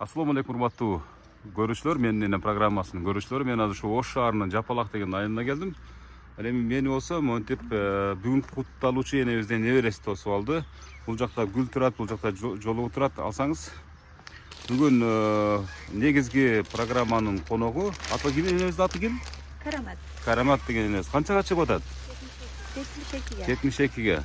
Assalamu alaikum урматтуу көрүүчүлөр, менин программасынын көрүүчүлөрү. Мен азыр ушу Ош шаарынын Жапалак деген айылына келдим. Ал эми мени болсо монтип бүгүн кутталуучу энебизден небереси тосуп алды. Бул жакта гүл турат, бул жакта жолугу турат. Алсаңыз. Бүгүн негизги программанын коногу аты ким, энебиздин аты ким? Карамат. Карамат деген энебиз. Канчага чыгып атат? 72-ге. 72-ге.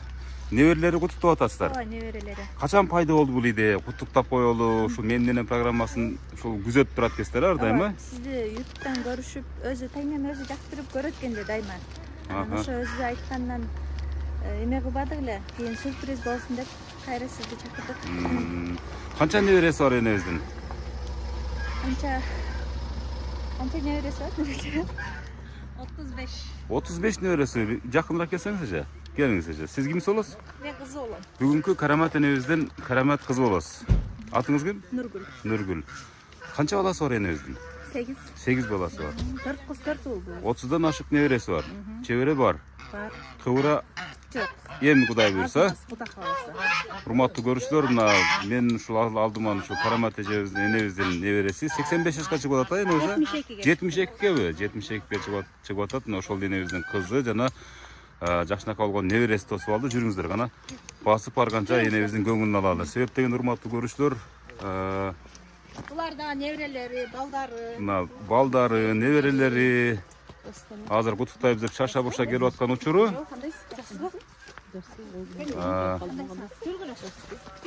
Неберелери куттуктап атасыздар. Ооба, неберелери. Качан пайда болду бул идея? Куттуктап коелу, ушул менин программасын ушул күзөтүп турат экенсиздер ар дайыма. Сизди ютубтан көрүшүп, өзү таймен өзү жактырып көрөт экен да дайыма. Ошо өзү айткандан эме кылбадык эле. Кийин сюрприз болсун деп кайра сизди чакырдык. Канча небереси бар энебиздин? Канча небереси бар? 35. 35 небереси. Жакыныраак келсеңизчи. Келиңизчи. Сиз кимсиз болосуз? Мен кызы болом. Бүгүнкү Карамат энебизден Карамат кызы болосуз. Атыңыз ким? Нургүл. Нургүл. Канча баласы бар энебиздин? 8. 8 баласы бар. 4 кыз 4 уул. 30дан ашык небереси бар. Чебере бар. Бар. Кыбыра Жок. эми Кудай буйрса. Кудай кааласа. Урматтуу көрүүчүлөр, мына мен ушул алдыман ушул Карамат эжебиздин энебиздин небереси 85 жашка чыгып атат энебиз. 72геби? 72ге чыгып атат. Мына ошол энебиздин кызы жана жакшынака болгон небереси тосуп алды. Жүрүңүздөр гана басып барганча энебиздин көңүлүн алалы. Себеп деген урматтуу көрүүчүлөр, Булар да неберелери, балдары. мына балдары, неберелери азыр куттуктайбыз деп шаша-буша келип аткан учуру.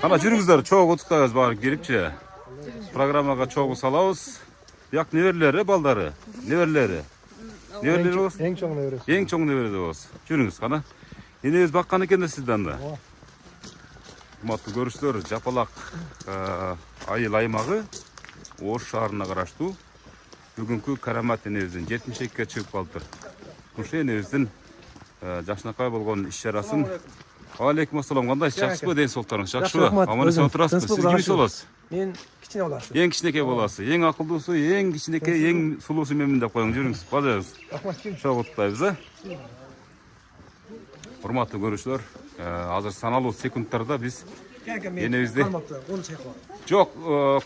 Кана жүрүңүздөр, чогуу куттуктайбыз барып келипчи. Программага чогуу салабыз. Бияк неберелери, балдары, неберелери. Неберелери болсун. Эң чоң небересі. Эң чоң небереде болсун. Жүрүңүз кана. Энебиз баккан экен да сизди анда. Урматтуу көрүүчүлөр, Жапалак айыл аймагы Ош шаарына караштуу бүгүнкү Карамат энебиздин 72ге чыгып калыптыр. Ушул энебиздин жакшынакай болгон иш-чарасын. Алейкум ассалам, кандайсыз? Жакшысызбы? Ден соолуктарыңыз жакшыбы? Аман-эсен отурасызбы? Сиз кимсиз болосуз? Мен кичине баласы. Эң кичинекей баласы, эң акылдуусу, эң кичинекей, эң сулуусу менмин деп коюң. Жүрүңүз, бажайбыз. Чогуу куттуктайбыз, Урматтуу көрүүчүлөр, азыр саналуу секундтарда биз энебизди жок,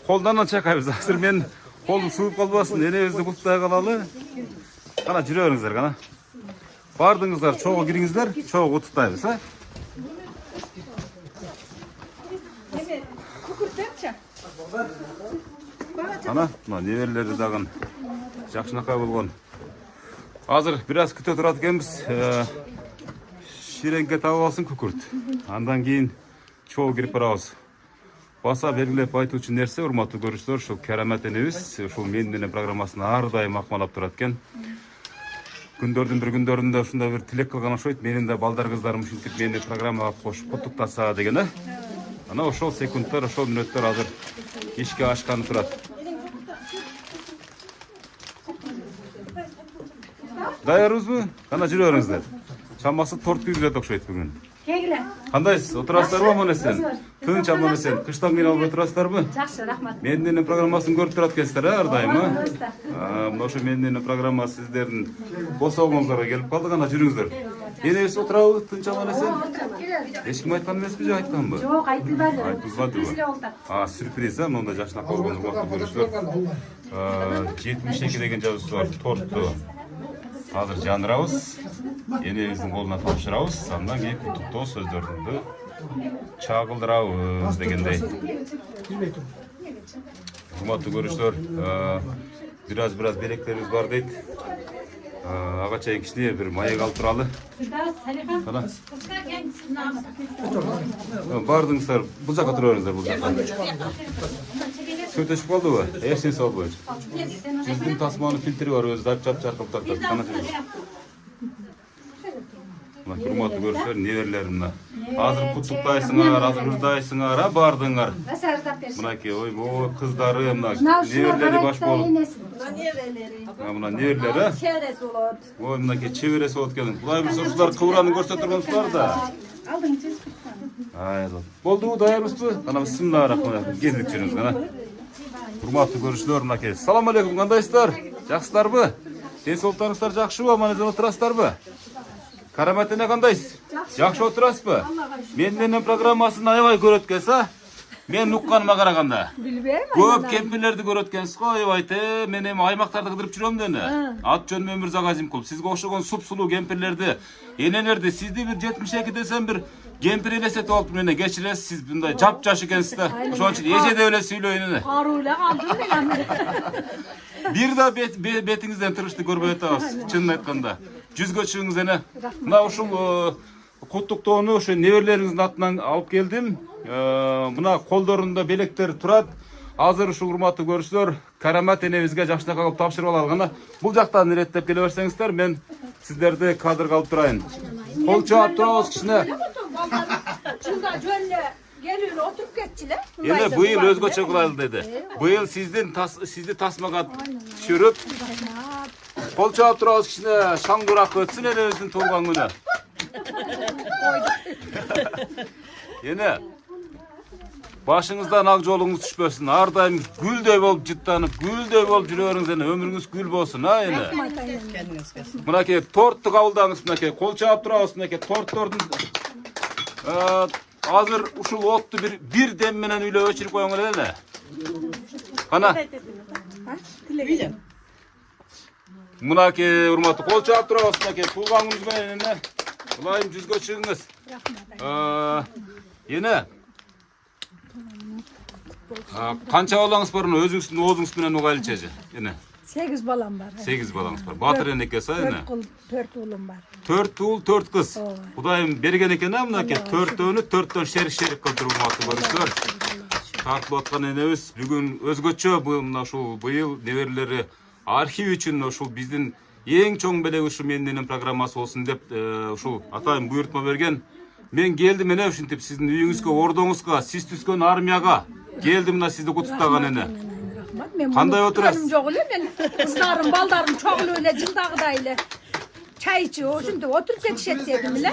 колдон чайкайбыз. Азыр мен колум сууп калбасын, энебизди куттуктай калалы. Кана жүрө бериңиздер, кана. Бардыңыздар, чогуу кириңиздер, чогуу куттуктайбыз, Ана, мына неберелери дагы жакшынакай болгон. Азыр бир аз күтө турат экенбиз. Ширеңке табып алсын күкүрт. Андан кийин чогуу кирип барабыз. Баса белгилеп айтуучу нерсе, урматтуу көрүүчүлөр, ушул Карамат энебиз ушул менин программасын ар дайым акмалап турат экен. Күндөрдүн бир күндөрүндө ушундай бир тилек кылган окшойт. Менин да балдар кыздарым ушинтип мени программага кошуп куттуктаса деген, Ана ошол секундтар, ошол мүнөттөр азыр ишке ашканы турат. Даярбызбы? Кана жүрө бериңиздер. Чамасы торт күйгүзөт окшойт бүгүн. Кандайсыз? Отурасыздарбы, аман-эсен? Тынч, аман-эсен. Кыштан кийин алып отурасыздарбы? Жакшы, рахмат. Менин программасын көрүп турат экенсиздер, ар дайым, Мына ошо менин программа сиздердин босогуңуздарга келип калды. Кана жүрүңүздөр. Энебиз отурабы? Тынч, аман-эсен? Эч ким айткан эмеспи же айтканбы? Жок, айтылбады. Айтылбадыбы? Сюрприз, монда жакшынака болгон урматтуу көрүүчүлөр. 72 деген жазуусу бар тортту азыр жандырабыз. Энебиздин колуна тапшырабыз. Андан кийин куттуктоо сөздөрүндү чагылдырабыз дегендей. Урматтуу көрүүчүлөр, бир аз белектерибиз бар дейт. Ага чейин кичине бир маек алып туралы. Кана. Бардыңыздар, бул жака тура бериңиздер, бул жака. Сөт өчүп калдыбы? Эчтеси болбойт. Биздин тасманын фильтри бар, өзү жап-жаркылып тартат. Кана жүрүңүз. Урматтуу көрүүчүлөр, неберелерим мына. Азыр куттуктайсыңар, азыр ырдайсыңар, бардыңар. Мынакей, ой, кыздары, мына неберелери баш болуп. Мына неберелери, Чеберес болот. Ой, мынакей чебереси болот экен. Кудай буйрса ушулар кыбыраны көрсөтүп тургансыздар да. Алдыңыз. Болдубу, даярбызбы? Кана бисмиллахиррахманиррахим. Кезип жүрүңүз, кана. Урматтуу көрүүчүлөр, мынакей. Салам алейкум, кандайсыздар? Жакшысыздарбы? Ден соолуктарыңыздар жакшыбы? Аман-эсен отурасыздарбы? Карамат эне кандайсыз? Жакшы отурасызбы? Менин программасын аябай көрөт экенсиз, Мен укканыма караганда. Билбейм. Көп кемпирлерди көрөт экенсиз го, аябай мен эми аймактарда кыдырып жүрөм да эне. Ат жөнүм Өмүрзак Азимкул. Сизге окшогон суп-сулуу кемпирлерди, энелерди, сизди бир 72 десем бир кемпир элестетип алыптыр менен. Кечиресиз, сиз мындай жап-жаш экенсиз да. Ошон үчүн эжеде эле сүйлөйүн эне. Карууле калдым мен. Бир да бетиңизден тырышты көрбөй атабыз, чынын айтканда. Жүзгө чыгыңыз эне. Мына ушул куттуктоону ошо неберелериңиздин атынан алып келдим. Мына колдорунда белектер турат. Азыр ушул урматтуу көрүүчүлөр, Карамат энебизге жакшынакай кылып тапшырып алганы. Бул жактан иреттеп келе берсеңиздер, мен сиздерди кадрга алып турайын. Кол чаап турабыз кичине. Чында жөнлө келүүнү отуруп кетчиле. Эне быйыл өзгөчө кылайлы деди. Быйыл сизди тасмага түшүрүп, кол чаап турабыз кичине шаңдуураак өтсүн элебиздин туулган күнү. Эне башыңыздан ак жолуңуз түшпөсүн. Ар дайым гүлдөй болуп жыттанып, гүлдөй болуп жүрө бериңиз эне. Өмүрүңүз гүл болсун, а эне. Мынакей тортты кабылдаңыз, мынакей кол чаап турабыз, мынакей торттордун азыр ушул отту бир дем менен үйлө өчүрүп коюңар эле. Кана. Мынакей урматтуу кол чаап турабыз, мынакей туулган күнүңүз менен эне. Булайым жүзгө чыгыңыз. Эне канча балаңыз бар, өзүңүздүн оозуңуз менен угайлычы эже? Эне 8 балам бар. 8 балаңыз бар. Батыр энекеси эне. 4 уулум бар. 4 уул, 4 кыз. Кудайым берген экен а мынакей 4төн шерик кылдырып урматтуу көрүүчүлөр. Тартылып аткан энебиз бүгүн өзгөчө мына ушул быйыл неберелери архив үчүн ушул биздин эң чоң белек ушу менин энем программасы болсун деп ушул атайын буйртма берген. Мен келдим эне ушинтип сиздин үйүңүзгө, ордоңузга, сиз түзгөн армияга келдим мына сизди куттуктаган эне. Кандай отурасыз? Жок эле мен кыздарым, балдарым чогулуп эле жылдагыдай эле чай ичип ошентип отуруп кетишет дедим эле.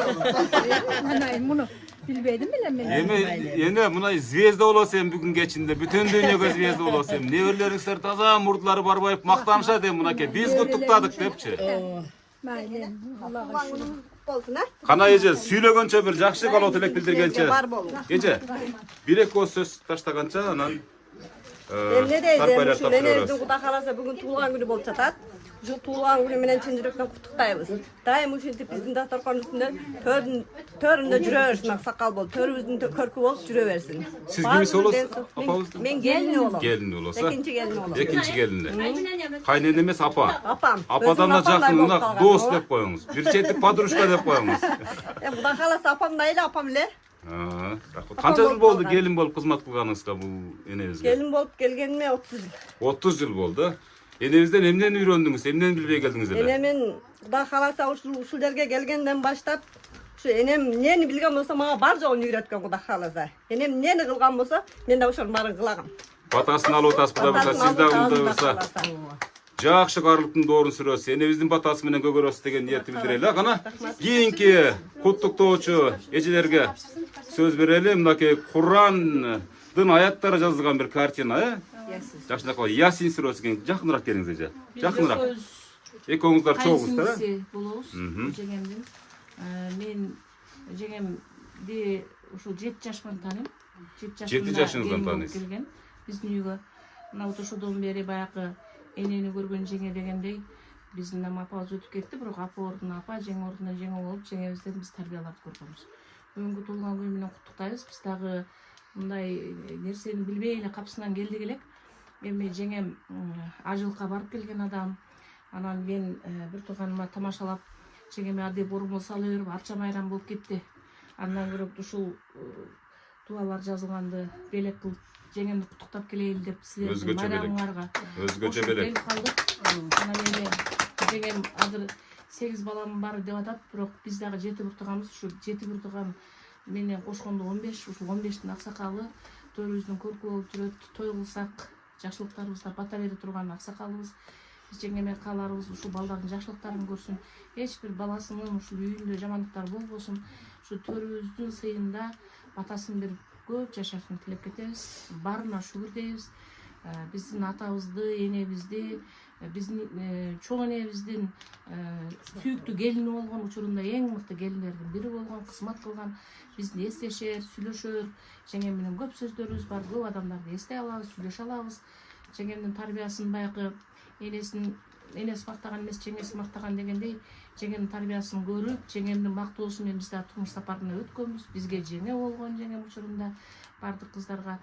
Анан муну билбедим эле мен. Эне мына звезда болосем бүгүн кечинде, бүтүн дүйнөгө звезда болосем. Неберлериңиздер таза мурдулары барбайып мактанышат эми мынакей. Биз куттуктадык депчи. Майлы. Аллага шүгүр. Кана эже сүйлөгөнчө бир жакшы калоо тилек билдиргенче. Эже бир эки ооз сөз таштаганча анан эмне дейм, ушул энебиздин Кудай кааласа бүгүн туулган күнү болуп жатат. Ушул туулган күнү менен чын жүрөктөн куттуктайбыз. Дайым ушинтип биздин дасторкон үстүндө төрүндө жүрө берсин, аксакал болуп, төрүбүздүн көркү болуп жүрө берсин. Сиз кимиси болосуз? Апабыздын? Мен келини болом. Келини болосу. Экинчи келини болом. Экинчи келини. Кайнене эмес, апа. Апам. Ападан да жакын мына дос деп коюңуз. Бир четип подружка деп коюңуз. Кудай кааласа апамдай эле, апам эле. Канча жыл болду келин болуп кызмат кылганыңызга бул энебизге? Келин болуп келгениме 30 жыл. 30 жыл болду. Энебизден эмнени үйрөндүңүз? Эмнени билбей келдиңиз эле? Энемин Кудай кааласа ушул жерге келгенден баштап ушу энем эмнени билген болсо мага бар жогун үйрөткөн Кудай кааласа. Энем эмнени кылган болсо мен да ошонун баарын кылагам. Батасын алып атасыз, Кудай буюрса, сиз дагы мындай болсо жакшы каарылыктын доорун сүрөсүз, энебиздин батасы менен көгөрөсүз деген ниетти билдирели. Кана кийинки куттуктоочу эжелерге сөз берели. Мынакей Курандын аяттары жазылган бир картина, жакшынакай Ясин сүрөсү экен. Жакыныраак келиңиз эже. Жакыныраак. Экөөңүздөр чогуңуз да? Болобуз. Жеңемдин. Мен жеңемди ушул 7 жаштан тааныйм. 7 жашыңыздан тааныйсыз. Келген биздин үйгө. Мына ошодон бери баягы энени көргөн жеңе дегендей биздин апабыз өтүп кетти, бирок апа ордуна апа, жеңе ордуна жеңе болуп, жеңебизден биз тарбиялап көргөнбүз. Бүгүнкү туулган күнү менен куттуктайбыз. Биз дагы мындай нерсени билбей эле капсынан келдик элек. Эми жеңем ажылыкка барып келген адам. Анан мен бир тууганыма тамашалап, жеңеме адеп ормол сала берип, арча майрам болуп кетти. Андан көрөп ушул дуалар жазылганды белек кылып жеңемди куттуктап келейин деп силердин майрамыңарга өзгөчө белек. Анан эми жеңем азыр 8 балам бар деп атат, бирок биз дагы 7 буртуганбыз. Ушу 7 буртуган менен кошкондо 15, ушул 15тин аксакалы төрүбүздүн көркү болуп жүрөт. Той кылсак, жакшылыктарыбызга бата бере турган аксакалыбыз. Биз жеңеме кааларыбыз ушул балдардын жакшылыктарын көрсүн. Эч бир баласынын ушул үйүндө жамандыктар болбосун. Ушу төрүбүздүн сыйында батасын берип көп жашашын тилеп кетебиз. Барына шүгүр дейбиз. биздин атабызды, энебизди, биздин чоң энебиздин сүйүктүү келини болгон учурунда эң мыкты келиндердин бири болгон, кызмат кылган, бизди эстешер, сүйлөшөр. Жеңем менен көп сөздөрүбүз бар, көп адамдарды эстей алабыз, сүйлөшө алабыз. Жеңемдин тарбиясын баягы энеси мактаган эмес, жеңеси мактаган дегендей, жеңемдин тарбиясын көрүп, жеңемдин мактоосу менен биз да турмуш сапарына өткөнбүз. Бизге жеңе болгон жеңем учурунда бардык кыздарга.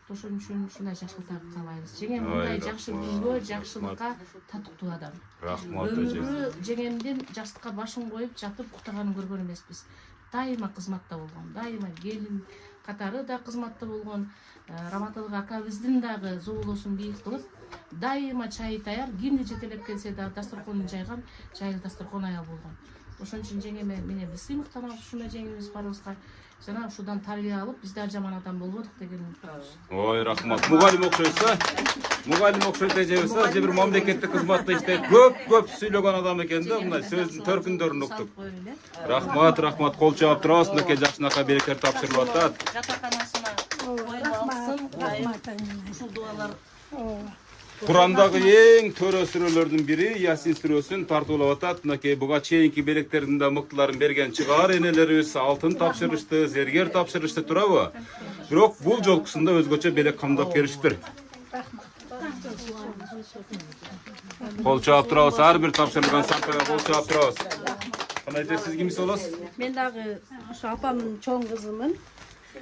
Ошон үчүн ушундай жакшылыктарды каалайбыз. Жеңем мындай жакшы күнгө, жакшылыкка татыктуу адам. Рахмат Өмүрү жеңемдин жастыкка башын коюп жатып уктаганын көргөн эмеспиз. Дайыма кызматта болгон, дайыма келин катары да кызматта болгон. Раматылык акабыздын дагы зоолосун бийик кылып, дайыма чай даяр, кимди жетелеп келсе да дасторконун жайган, жайлы дасторкон аял болгон. Ошон үчүн жеңеме менен биз сыймыктанабыз, ушундай жеңемиз барыбызга. Жана ушудан тарбия алып, биздер жаман адам болбодук деген үмүттөбүз. Ой, рахмат. Мугалим окшойса, мугалим окшойт эжебизсе, же бир мамлекеттик кызматта иштейт. Көп сүйлөгөн адам экен да, мындай сөздүн төркүндөрүн уктук. Рахмат, кол чаап турабыз, мынакей жакшынакай берекелер тапшырылып атат. Жатаканасына коюп алсын, ушул дуалар. Курандагы эң төрө сүрөлөрдүн бири Ясин сүрөсүн тартуулап атат. Мынакей буга чейинки белектердин да мыктыларын берген чыгаар энелерибиз алтын тапшырышты, зергер тапшырышты турабы? Бирок бул жолкусунда өзгөчө белек камдап бериштир. Кол чаап турабыз, ар бир тапшырылган саркага кол чаап турабыз. Кандай сиз кимис болосуз? Мен дагы ушу апамдын чоң кызымын.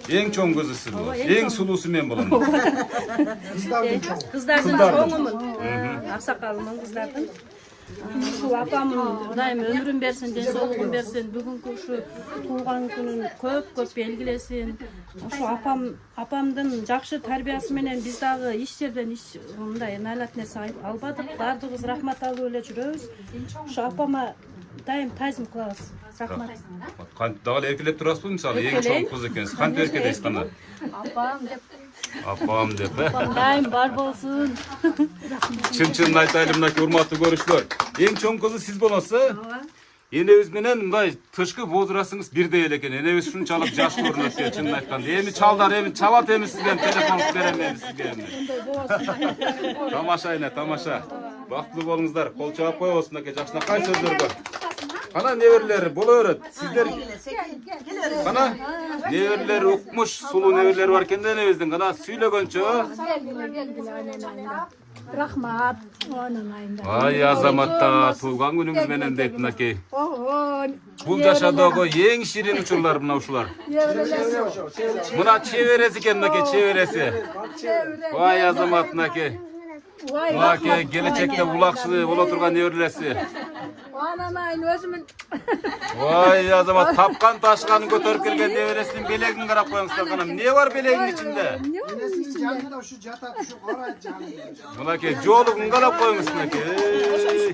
Эң чоң кызы сиз болосуз. Эң сулуусу мен болом. Кыздардын чоңумун. Аксакалымын кыздардын. Ушу апам дайым өмүрүн берсин, ден соолугун берсин, бүгүнкү ушу туулган күнүн көп белгилесин. Ушу апамдын жакшы тарбиясы менен биз дагы иш жерден мындай наилат нерсе албадык. Баардыгыбыз рахмат алып эле жүрөбүз. Ушу апама дайым тазим кылабыз. Рахмат. Кантип дагы эркелеп турасызбы, мисалы эң чоң кыз экенсиз. Кантип эркелейсиз кана? Апам деп. Дайым бар болсун. Чын айтайлы, мынакей урматтуу көрүүчүлөр. Эң чоң кызы сиз болосуз. Энебиз менен мындай тышкы возрастыңыз бирдей эле экен. Энебиз ушунчалык жаш көрүнөт деп чынын айтканда. Эми чалдар эми чалат эми сизге телефон берем эми сизге. Тамаша эне, тамаша. Бактылуу болуңуздар. Кол чаап коебуз мынакей жакшынакай сөздөргө. Кана неберлер боло берет. Сиздер кана неберлер укмуш, сулуу неберлер бар экен да энебиздин. Кана сүйлөгөнчө. Рахмат. Ай азаматта туулган күнүңүз менен дейт мынакей. Бул жашоодогу эң ширин учурлар мына ушулар. Мына чеберesi экен мынакей, чебереси. Ай азамат мынакей. Мынакей келечекте улакчы боло турган неберелеси. Ананайын өзүмүн. Ой азамат тапкан ташканын көтөрүп келген небересинин белегин карап коюңуздар кана. Эмне бар белегинин ичинде? Мынакей жоолугун карап коюңуз мынакей.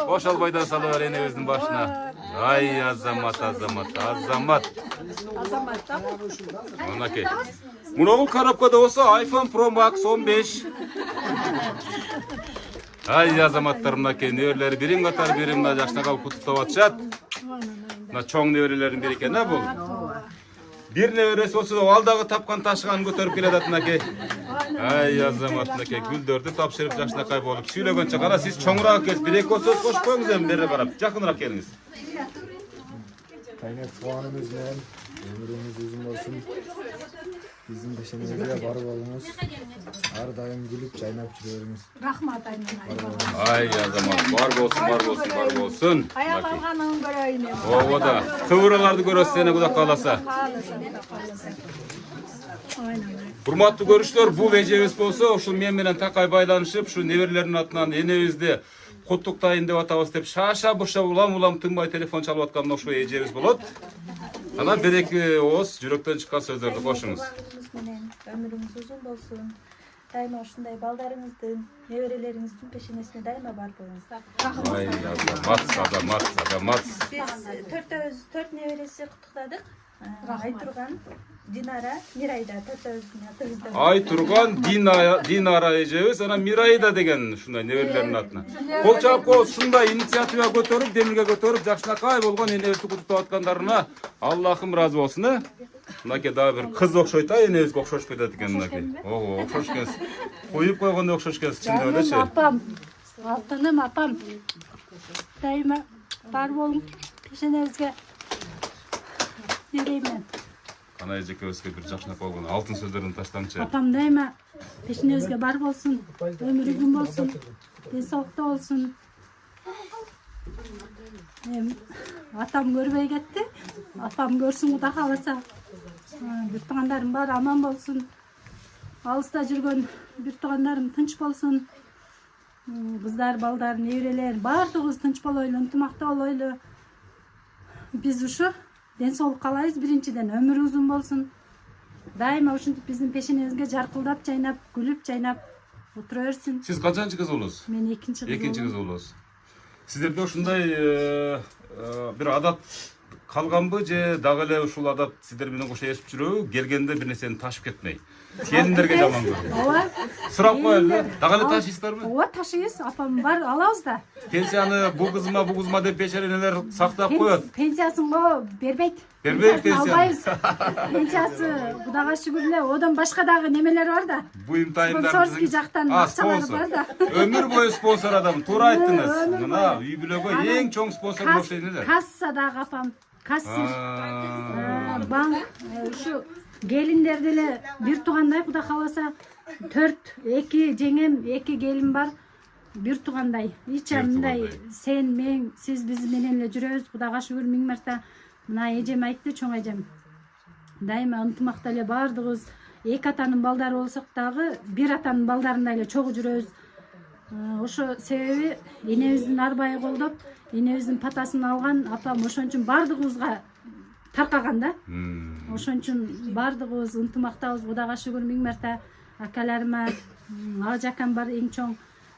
Ошолбойдон сала бер энебиздин башына. Ай азамат. Мынакей. Муногул коробкада болсо iPhone Pro Max 15. Ай азаматтар мынакей неберелери бирин катар бири мына жакшынакай куттуктап атышат. Мына чоң неберелердин бири экен да бул. Бир небереси болсо да ал дагы тапкан ташканын көтөрүп келатат мынакей. Ай азамат мынакей гүлдөрдү тапшырып жакшынакай болуп сүйлөгөнчө кара сиз чоңураак экенсиз. Бир эки сөз кошуп коюңуз эми бере барап. Жакыныраак келиңиз. Кайнак туганыбыз менен өмүрүңүз узун болсун. Биздин пешенебизге барып алыңыз. Ар дайым күлүп жайнап жүрө бериңиз. Рахмат айнанай. Ай азамат бар болсун. Аяк алганын көрөйүн. Ооба да. Кыбыраларды көрөсүз эне Кудай кааласа. Урматтуу көрүүчүлөр, бул эжебиз болсо ушул мен менен такай байланышып, ушу неберелердин атынан энебизди куттуктайын деп атабыз деп шаша-буша улам тынбай телефон чалып аткан ошо эжебиз болот. Анан бир эки ооз жүрөктөн чыккан сөздөрдү кошуңуз. Өмүрүңүз узун болсун. Дайыма ушундай балдарыңыздын, неберелериңиздин пешенесине дайыма бар болуңуз. Ай азамат. Биз төрт небереси куттуктадык. Айтурган, Динара, Мирайда төртөөбүздүн атыбызда. Айтурган, Динара эжебиз, анан Мирайда деген ушундай неберелердин атына. Кол чаап коюп ушундай инициатива көтөрүп, демилге көтөрүп, жакшынакай болгон энебизди куттуктап аткандарына Аллахым ыраазы болсун. Мынаке дагы бир кыз окшойт да, энебизге окшош кетет экен мынаке. Ого, окшош экенсиз. Коюп койгондой окшош экенсиз чындап элечи. Апам, алтыным апам. Дайыма бар болуң, пешенеңизге. Не деймін? Кана эжекебизге бир жакшынап койгон алтын сөздөрүн таштаңчы. Апам дайыма пешенеңизге бар болсын, өмүрү uzun болсын, денсаулыкта болсын. Атам көрбөй кетти. Апам көрсүн Кудай кааласа. Бир туугандарым бар аман болсын. Алыста жүргөн бир туугандарым тынч болсын. Кыздар, балдар, неберелер бардыгыбыз тынч болойлу, ынтымакта болойлу. Биз ушу денсаулык каалайбыз, биринчиден өмүрү uzun болсын. Дайыма ушинтип биздин пешенебизге жаркылдап жайнап, күлүп жайнап отура берсин. Сиз канчанчы кыз болосуз? Мен экинчи кыз. Экинчи кыз болосуз. Сиздерде ушундай бир адат калганбы же дагы эле ушул адат сиздер менен кошо ээрчип жүрөбү? Келгенде бир нерсени ташып кетмей. Келиндерге жаман көрүнөт. Ооба. Сурап коелу да. Дагы эле ташыйсыздарбы? Ооба, ташыйбыз. Апам бар, алабыз да. Пенсияны бул кызыма деп бечеренелер сактап коет. Пенсиясын го бербейт. Бербейт Пенсиясын албайбыз. Пенсиясы Кудайга шүгүр эле, одан башка дагы немелер бар да. Буюм тайымдар. Спонсорский жактан акчалар бар да. Өмүр бою спонсор адам. Туура айттыңыз. Мына үй бүлөгө эң чоң спонсор болушулар. Кассадагы апам, кассир, банк, ушу келиндер деле бир туугандай Кудай кааласа 2 жеңем, 2 келин бар. Бир туугандай. Ичамындай сен, мен, сиз биз менен эле жүрөбүз. Кудайга шүгүр миң марта. Мына эжем айтты, чоң эжем. Дайыма ынтымакта эле бардыгыбыз 2 атанын балдары болсок дагы бир атанын балдарындай эле чогуу жүрөбүз. Ошо себеби энебиздин арбайы колдоп, энебиздин патасын алган апам ошон үчүн бардыгыбызга таркаган да. Ошон үчүн бардыгыбыз ынтымактабыз. Кудайга шүгүр миң марта. Акаларыма ажы акам бар, эң чоң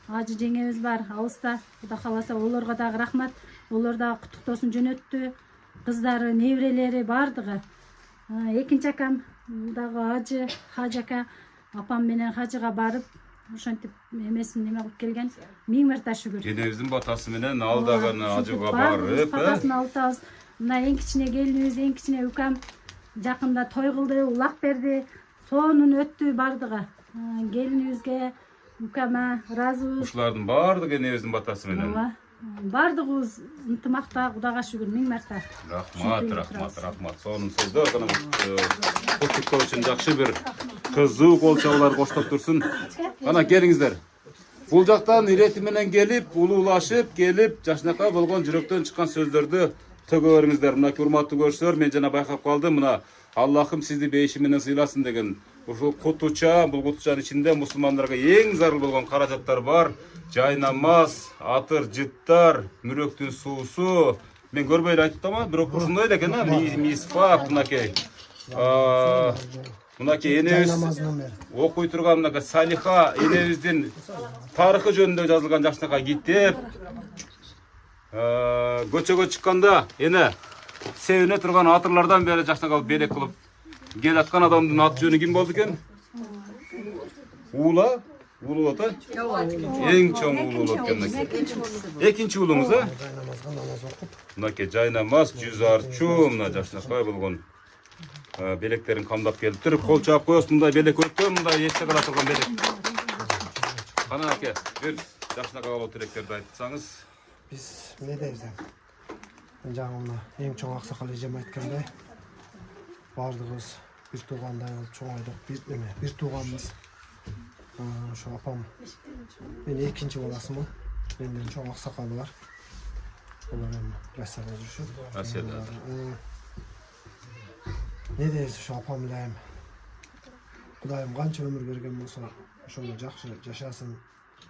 ажы жеңебиз бар, алыста. Кудай кааласа олорго дагы рахмат. Олор дагы куттуктоосун жөнөттү. Кыздары, неберелери бардыгы. Экинчи акам дагы ажы, Хажы ака, апам менен Хажыга барып, ошентип эмесин неме кылып келген. Миң марта шүгүр. Энебиздин батасы менен ал дагы ажыга барып, патасын алып. Мына эң кичине келинибиз, эң кичине укам жакында той кылды, улак берди. Сонун өттү бардыгы. Келинибизге, укама ыраазыбыз. Ушулардын бардыгы энебиздин батасы менен. Бардыгыбыз ынтымакта, Кудайга шүгүр миң марта. Рахмат. Сонун сөздөр гана куттуктоо үчүн жакшы бир кызуу кол чабуулар коштоп турсун. Кана келиңиздер. Бул жактан ирети менен келип, улуулашып, келип, жашынакай болгон жүрөктөн чыккан сөздөрдү төгө бериңиздер. Мына урматтуу көрүүчүлөр, мен жана байкап калдым. Мына Аллахым сизди бейиши менен сыйласын деген ушул кутуча, бул кутучанын ичинде мусулмандарга эң зарыл болгон каражаттар бар. Жай намаз, атыр жыттар, мүрөктүн суусу. Мен көрбөй эле айтып атам, бирок ушундай да экен, мисфак мынакей. Мынакей энебиз окуй турган мынакей Салиха энебиздин тарыхы жөнүндө жазылган жакшынакай китеп. Көчөгө чыкканда эне себине турган атырлардан бери жакшынакай белек кылып келе аткан адамдын аты жөнү ким болду экен? Уула? Уулу ата? Эң чоң уулу экен мынакей. Экинчи уулуңуз, мынакей жай намаз, жүз арчу, мына жакшынакай болгон белектерин камдап келиптир. Кол чаап коебуз, мындай белек өтө, мындай эсте кала турган белек. Кана аке, бир жакшынакай болуу тилектерди айтсаңыз. Биз эмне дейбиз? Жаңымда эң чоң аксакал эжем айткандай, бардыгыбыз бир туугандай болуп чоңойдук, бир тууганбыз. Ошо апам, мен экинчи баласымын. Менден чоң аксакалы бар. Олар эми Россияда жүрүшөт. Россияда. Не дейбиз ошо апам элем. Кудайым канча өмүр берген болсо, ошону жакшы жашасын,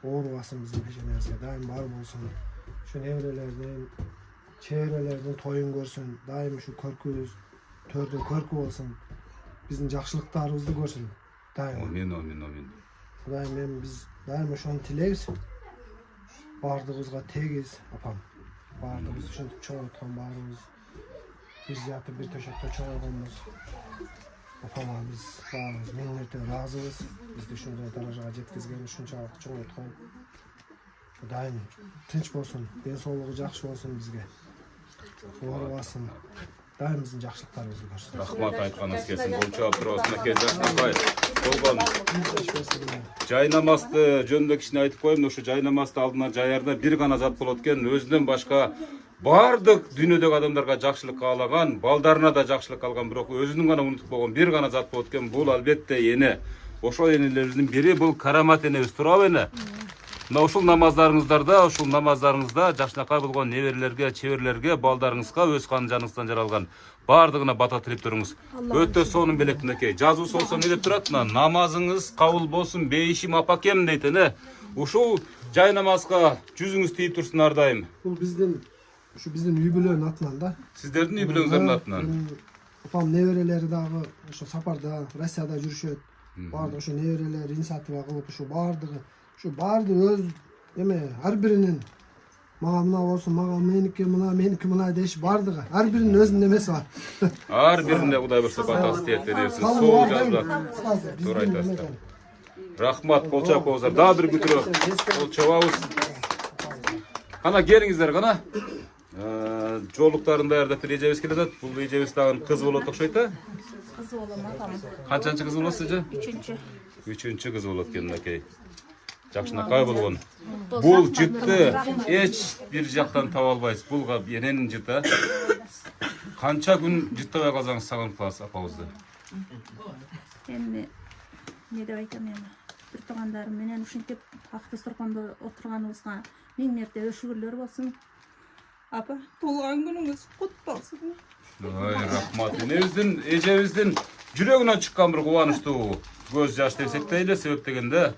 оорубасын биздин пешенебизге дайым бар болсун. Ошо неберелердин, чеберелердин тоюн көрсүн, дайым ушу көркүбүз, төрдүн көркү болсун. Биздин жакшылыктарыбызды көрсүн. Дайым. Амин. Кудайым эми биз дайым ошону тилейбиз. Бардыгыбызга тегиз апам. Бардыгыбыз ушинтип чоңойткон баарыбыз. Биз жатып бир төшөктө чоңойгонбуз. Апама биз баарыбыз миң марта ыраазыбыз. Бизди ушундай даражага жеткизген, ушунчалык чоңойткон. Дайым тынч болсун, ден соолугу жакшы болсун бизге. Оорубасын. дайым биздин жакшылыктарыбызды көрсүн. Рахмат айтканыңыз келсин. Бул жооп турасына Жакшынакай. Болгон жайнамазды жөнүндө кичине айтып коеюн. Ушу жайнамазды алдына жаярда бир гана зат болот экен. Өзүнөн башка бардык дүйнөдөгү адамдарга жакшылык каалаган, балдарына да жакшылык калган, бирок өзүнүн гана унутуп койгон бир гана зат болот экен. Бул албетте эне. Ошол энелерибиздин бири бул Карамат энебиз, туурабы эне? Мына ушул намаздарыңызда Жакшынакай болгон неберелерге, чеберлерге, балдарыңызга өз кан жаныңыздан жаралган бардыгына бата тилеп туруңуз. Өтө сонун белек мынакей. Жазуусу болсо эмне деп турат? Намазыңыз кабыл болсун бейишим апакем дейт эне. Ушул жай намазга жүзүңүз тийип турсун ар дайым. Бул биздин үй бүлөнүн атынан да. Сиздердин үй бүлөңүздөрдүн атынан. Апам неберелери дагы ошо сапарда, Россияда жүрүшөт. Бардыгы ошо неберелер инициатива кылып, ошо бардыгы өз ар биринин мага мына болсун, мага меники мына деш бардыгы. Ар биринин өзүнүн эмеси бар. Ар биринде Кудай буйрса батасы тиет дебсиз. Сол жазда. Туура айтасыздар. Рахмат, кол чапыңыздар. Дагы бир бүтүрө кол чабабыз. Ана келиңиздер кана. Жолуктарын даярдап эжебиз келатат. Бул эжебиз дагы кыз болот окшойт да? Кыз болом атам. Канчанчы кыз болосуз эже? 3-чү кыз болот экен мынакей. Жакшынакай болгон. Бул жытты эч бир жактан таба албайсыз. Бул эненин жыты. Канча күн жыттабай калсаңыз сагынып каласыз апабызды? Эми не деп айтам эми? Бир туугандарым менен ушинтип акты соркондо отурганыбызга миң мерте шүгүрлөр болсун. Апа, туулган күнүңүз кут болсун. Ой, рахмат. Энебиздин, эжебиздин жүрөгүнөн чыккан бир кубанычтуу көз жаш десек дейли, себеп дегенде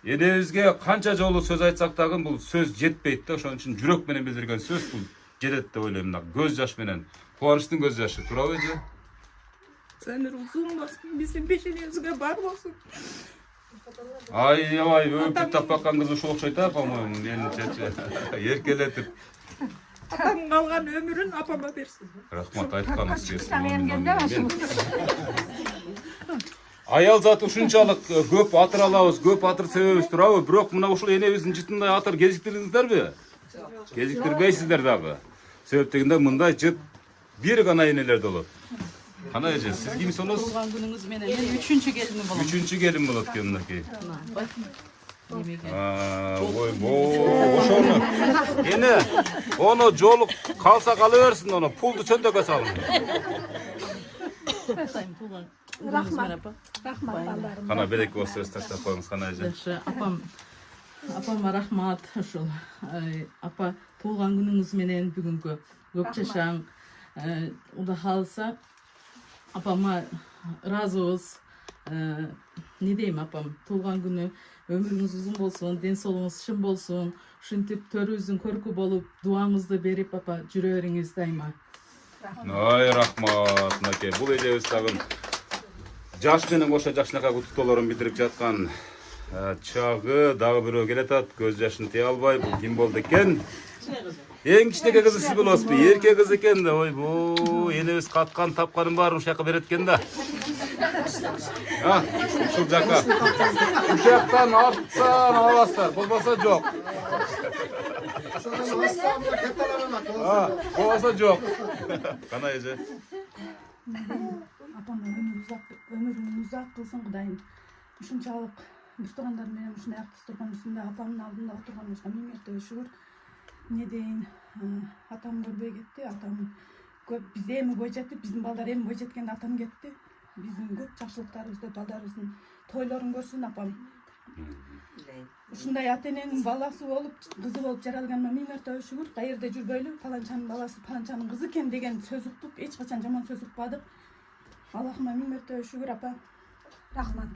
энебизге канча жолу сөз айтсак дагы бул сөз жетпейт да, ошон үчүн жүрөк менен билдирген сөз бул жетет деп ойлойм. Көз жаш менен, кубанычтын көз жашы, туурабы эже? Өмүр узун болсун, биздин пешенебизге бар болсун. Ай, өпүп таппакан кыз ушул окшойт а, по-моему, менимче. Эркелетип. Апам калган өмүрүн апама берсин. Рахмат айтканыңыз келсин. Аял зат ушунчалык көп атыр алабыз, көп атыр себебиз турабы? Бирок мына ушул энебиздин жытындай атыр кезиктирдиңиздерби? Кезиктирбейсиздер дагы. Себеп дегенде мындай жыт бир гана энелерде болот. Кана эже, сиз кимсиңиз? Туулган күнүңүз менен мен 3-чү келиnim болом. 3-чү келин болот экен мынакей. Ошону эне ону жолук калса кала берсин, ону пулду чөндөккө салын. Рахмат. Кана береки болсо сөз таштап коюңуз кана эже. Апама рахмат ушул. Апа, туулган күнүңүз менен бүгүнкү көп жашаң. Уда калса апама ыраазыбыз. Не дейм апам, туулган күнү өмүрүңүз узун болсун, ден соолугуңуз шын болсун. Ушинтип төрүбүздүн көркү болуп, дуаңызды берип апа жүрө бериңиз дайыма. Ай, рахмат. Мынакей, бул эжебиз дагы жаш менен кошо Жакшынакай куттуктоолорун билдирип жаткан чагы дагы бирөө келатат. Көз жашын тыя албай, бул ким болду экен? Эң кичинекей кызы сиз болосузбу? Эркек кыз экен да. Ойбу, энебиз каткан тапканын баарын ушул жака берет экен да. Ушул жака. Ушул жактан арттан аласыздар, болбосо жок. Болбосо жок. Кана эже. Апам өмүрүн узак кылсын Кудайым. Ушунчалык бир туугандар менен ушундай акты турган үстүндө апамдын алдында отурганыбызга миң мерте шүгүр. Не дейин, атам көрбөй кетти, атам көп бизде эми бой жетип, биздин балдар эми бой жеткенде атам кетти. Биздин көп жакшылыктарыбызды, балдарыбыздын тойлорун көрсүн апам. Ушундай ата эненин баласы болуп, кызы болуп жаралганыма миң мерте шүгүр. Каерде жүрбөйлү, паланчанын баласы, паланчанын кызы экен деген сөз уктук, эч качан жаман сөз укпадык. Аллахыма миң мерте шүгүр апа. Рахмат.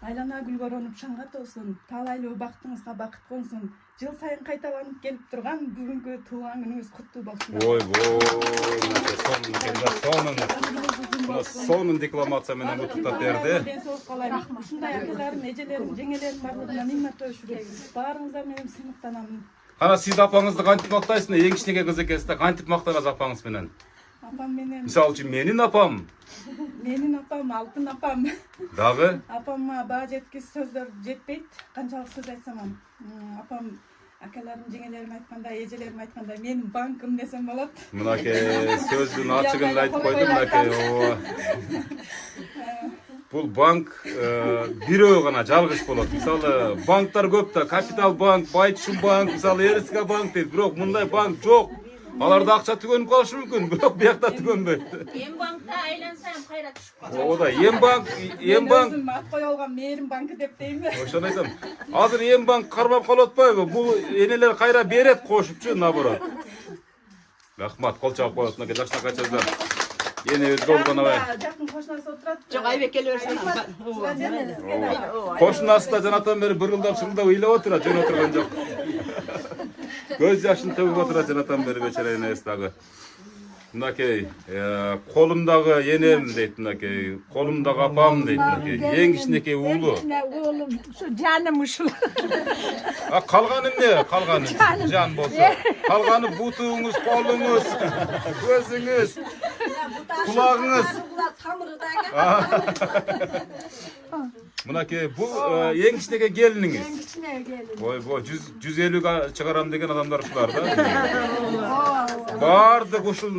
Айлана гүл коронуп шаңга толсун, таалайлуу бактыңызга бакыт консун. Жыл сайын кайталанып келип турган бүгүнкү туулган күнүңүз куттуу болсун. Сонун декламация менен куттуктап берди. Ден соолук каалайм. Ушундай акаларым, эжелерим, жеңелерим барлыгына миң мерте шүгүр. Баарыңыздар менен сыймыктанам. Кана сиз апаңызды кантип мактайсыздар? Эң кичинекей кыз экенсиз да, кантип мактанасыз апаңыз менен? Апам менен. Мисалы үчүн менин апам. Менин апам, алтын апам. Дагы? Апамга баа жеткис сөздөр жетпейт. Канчалык сөз айтсам, апам Акаларым, жеңелерим айткандай, эжелерим айткандай, менин банкым десем болот. Мынакей сөздүн ачыгын айтып койдум мынакей. Бул банк бирөө гана жалгыз болот. Мисалы, банктар көп да, Капитал банк, Байтушун банк, мисалы РСК банк дейт. Бирок мындай банк жок. Аларда акча түгөнүп калышы мүмкүн, бирок биякта түгөнбөйт. Банкта айлансам кайра түшүп Оода Эм банк Өзүм ат кое алган Мээрим банкы деп дейм. ошону айтам. Азыр Эм банк кармап калып атпайбы? Бул энелер кайра берет кошупчу, наоборот. Рахмат, кол чабып коет. Мынакей жакшы качыздар. Энебиз болгонабай. Жакын кошунасы отурат. Жок, айбек келе берсин. Кошунасы да жанатан бери бырылдап шырылдап ыйлап отурат, жөн отурган жок. Көз жашын төгүп отурат жанатан бери бечара энебиз дагы. Мынакей колумдагы энем дейт, мынакей колумдагы апам дейт, мынакей эң кичинекей уулу. Уулум ушу жаным ушул. Калганы эмне? Калганы жан болсо. Калганы бутуңуз, колуңуз, көзүңүз, кулагыңыз. Мынакей бул эң кичинекей келиниңиз. Ойбой, 150 чыгарам деген адамдар ушулар да. Бардык ушул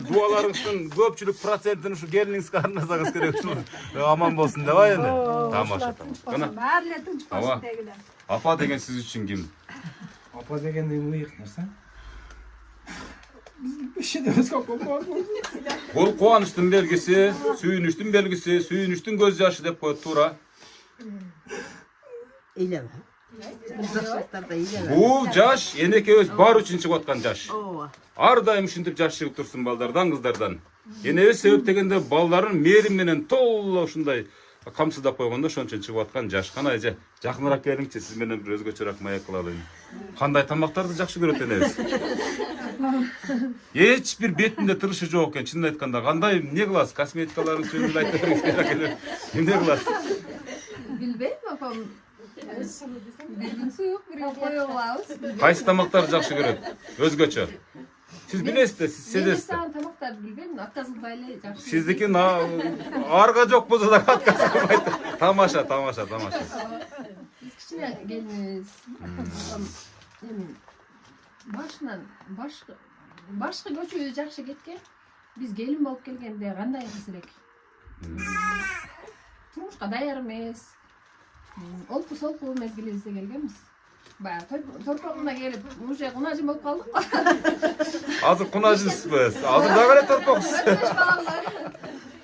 дуаларыңыздын көпчүлүк процентин ушу келиниңизге арнасаңыз керек, ушул аман болсун деп айын. Тамаша, тамаша. Кана. Баары эле тынч болсун дегиле. Апа деген сиз үчүн ким? Апа дегенде мыйык нерсе. Ишенебизге болбойт. Бул кубанычтын белгиси, сүйүнүчтүн белгиси, сүйүнүчтүн көз жашы деп коет туура. Eyleme. Uzaklıklarda eyleme. Бул жаш энекебиз бар үчүн чыгып аткан жаш. Ар дайым ушинтип жаш чыгып турсун балдардан, кыздардан. Энебиз себеп дегенде балдарын мээрим менен толо ушундай камсыздап койгондо ошон үчүн чыгып аткан жаш. Кана эже, жакыныраак келиңчи, сиз менен бир өзгөчөрөөк маек кылалым. Кандай тамактарды жакшы көрөт энебиз? Эч бир бетинде тырышы жок экен, чынын айтканда. Кандай эмне кыласыз? Косметикаларын жөнүндө айтып бериңиз керек. Эмне кыласыз? Bilbeyim apam. Bir gün su yok, bir gün koyuyoruz. Кайсы тамактарды жакшы көрөт? Өзгөчө. Siz bilesiz de, siz sezesiz de. Sen tamaklar bilbeyim, atkazıl bayla jakşı. Sizdeki arga çok bolsa da atkazıl bayla. Tamaşa, tamaşa, tamaşa. Biz kichine geliniz. Emin. Başından başka göçü jakşı ketken. Biz gelin bolup kelgende kандай kız элек. Turmuşka dayar emес. Olpu solpu mezgilibizde kelgenmiz. Bayağı torpağına gelip уже кунажым болуп калдык. Азыр кунажысызбыз. Азыр дагы эле торпоксуз.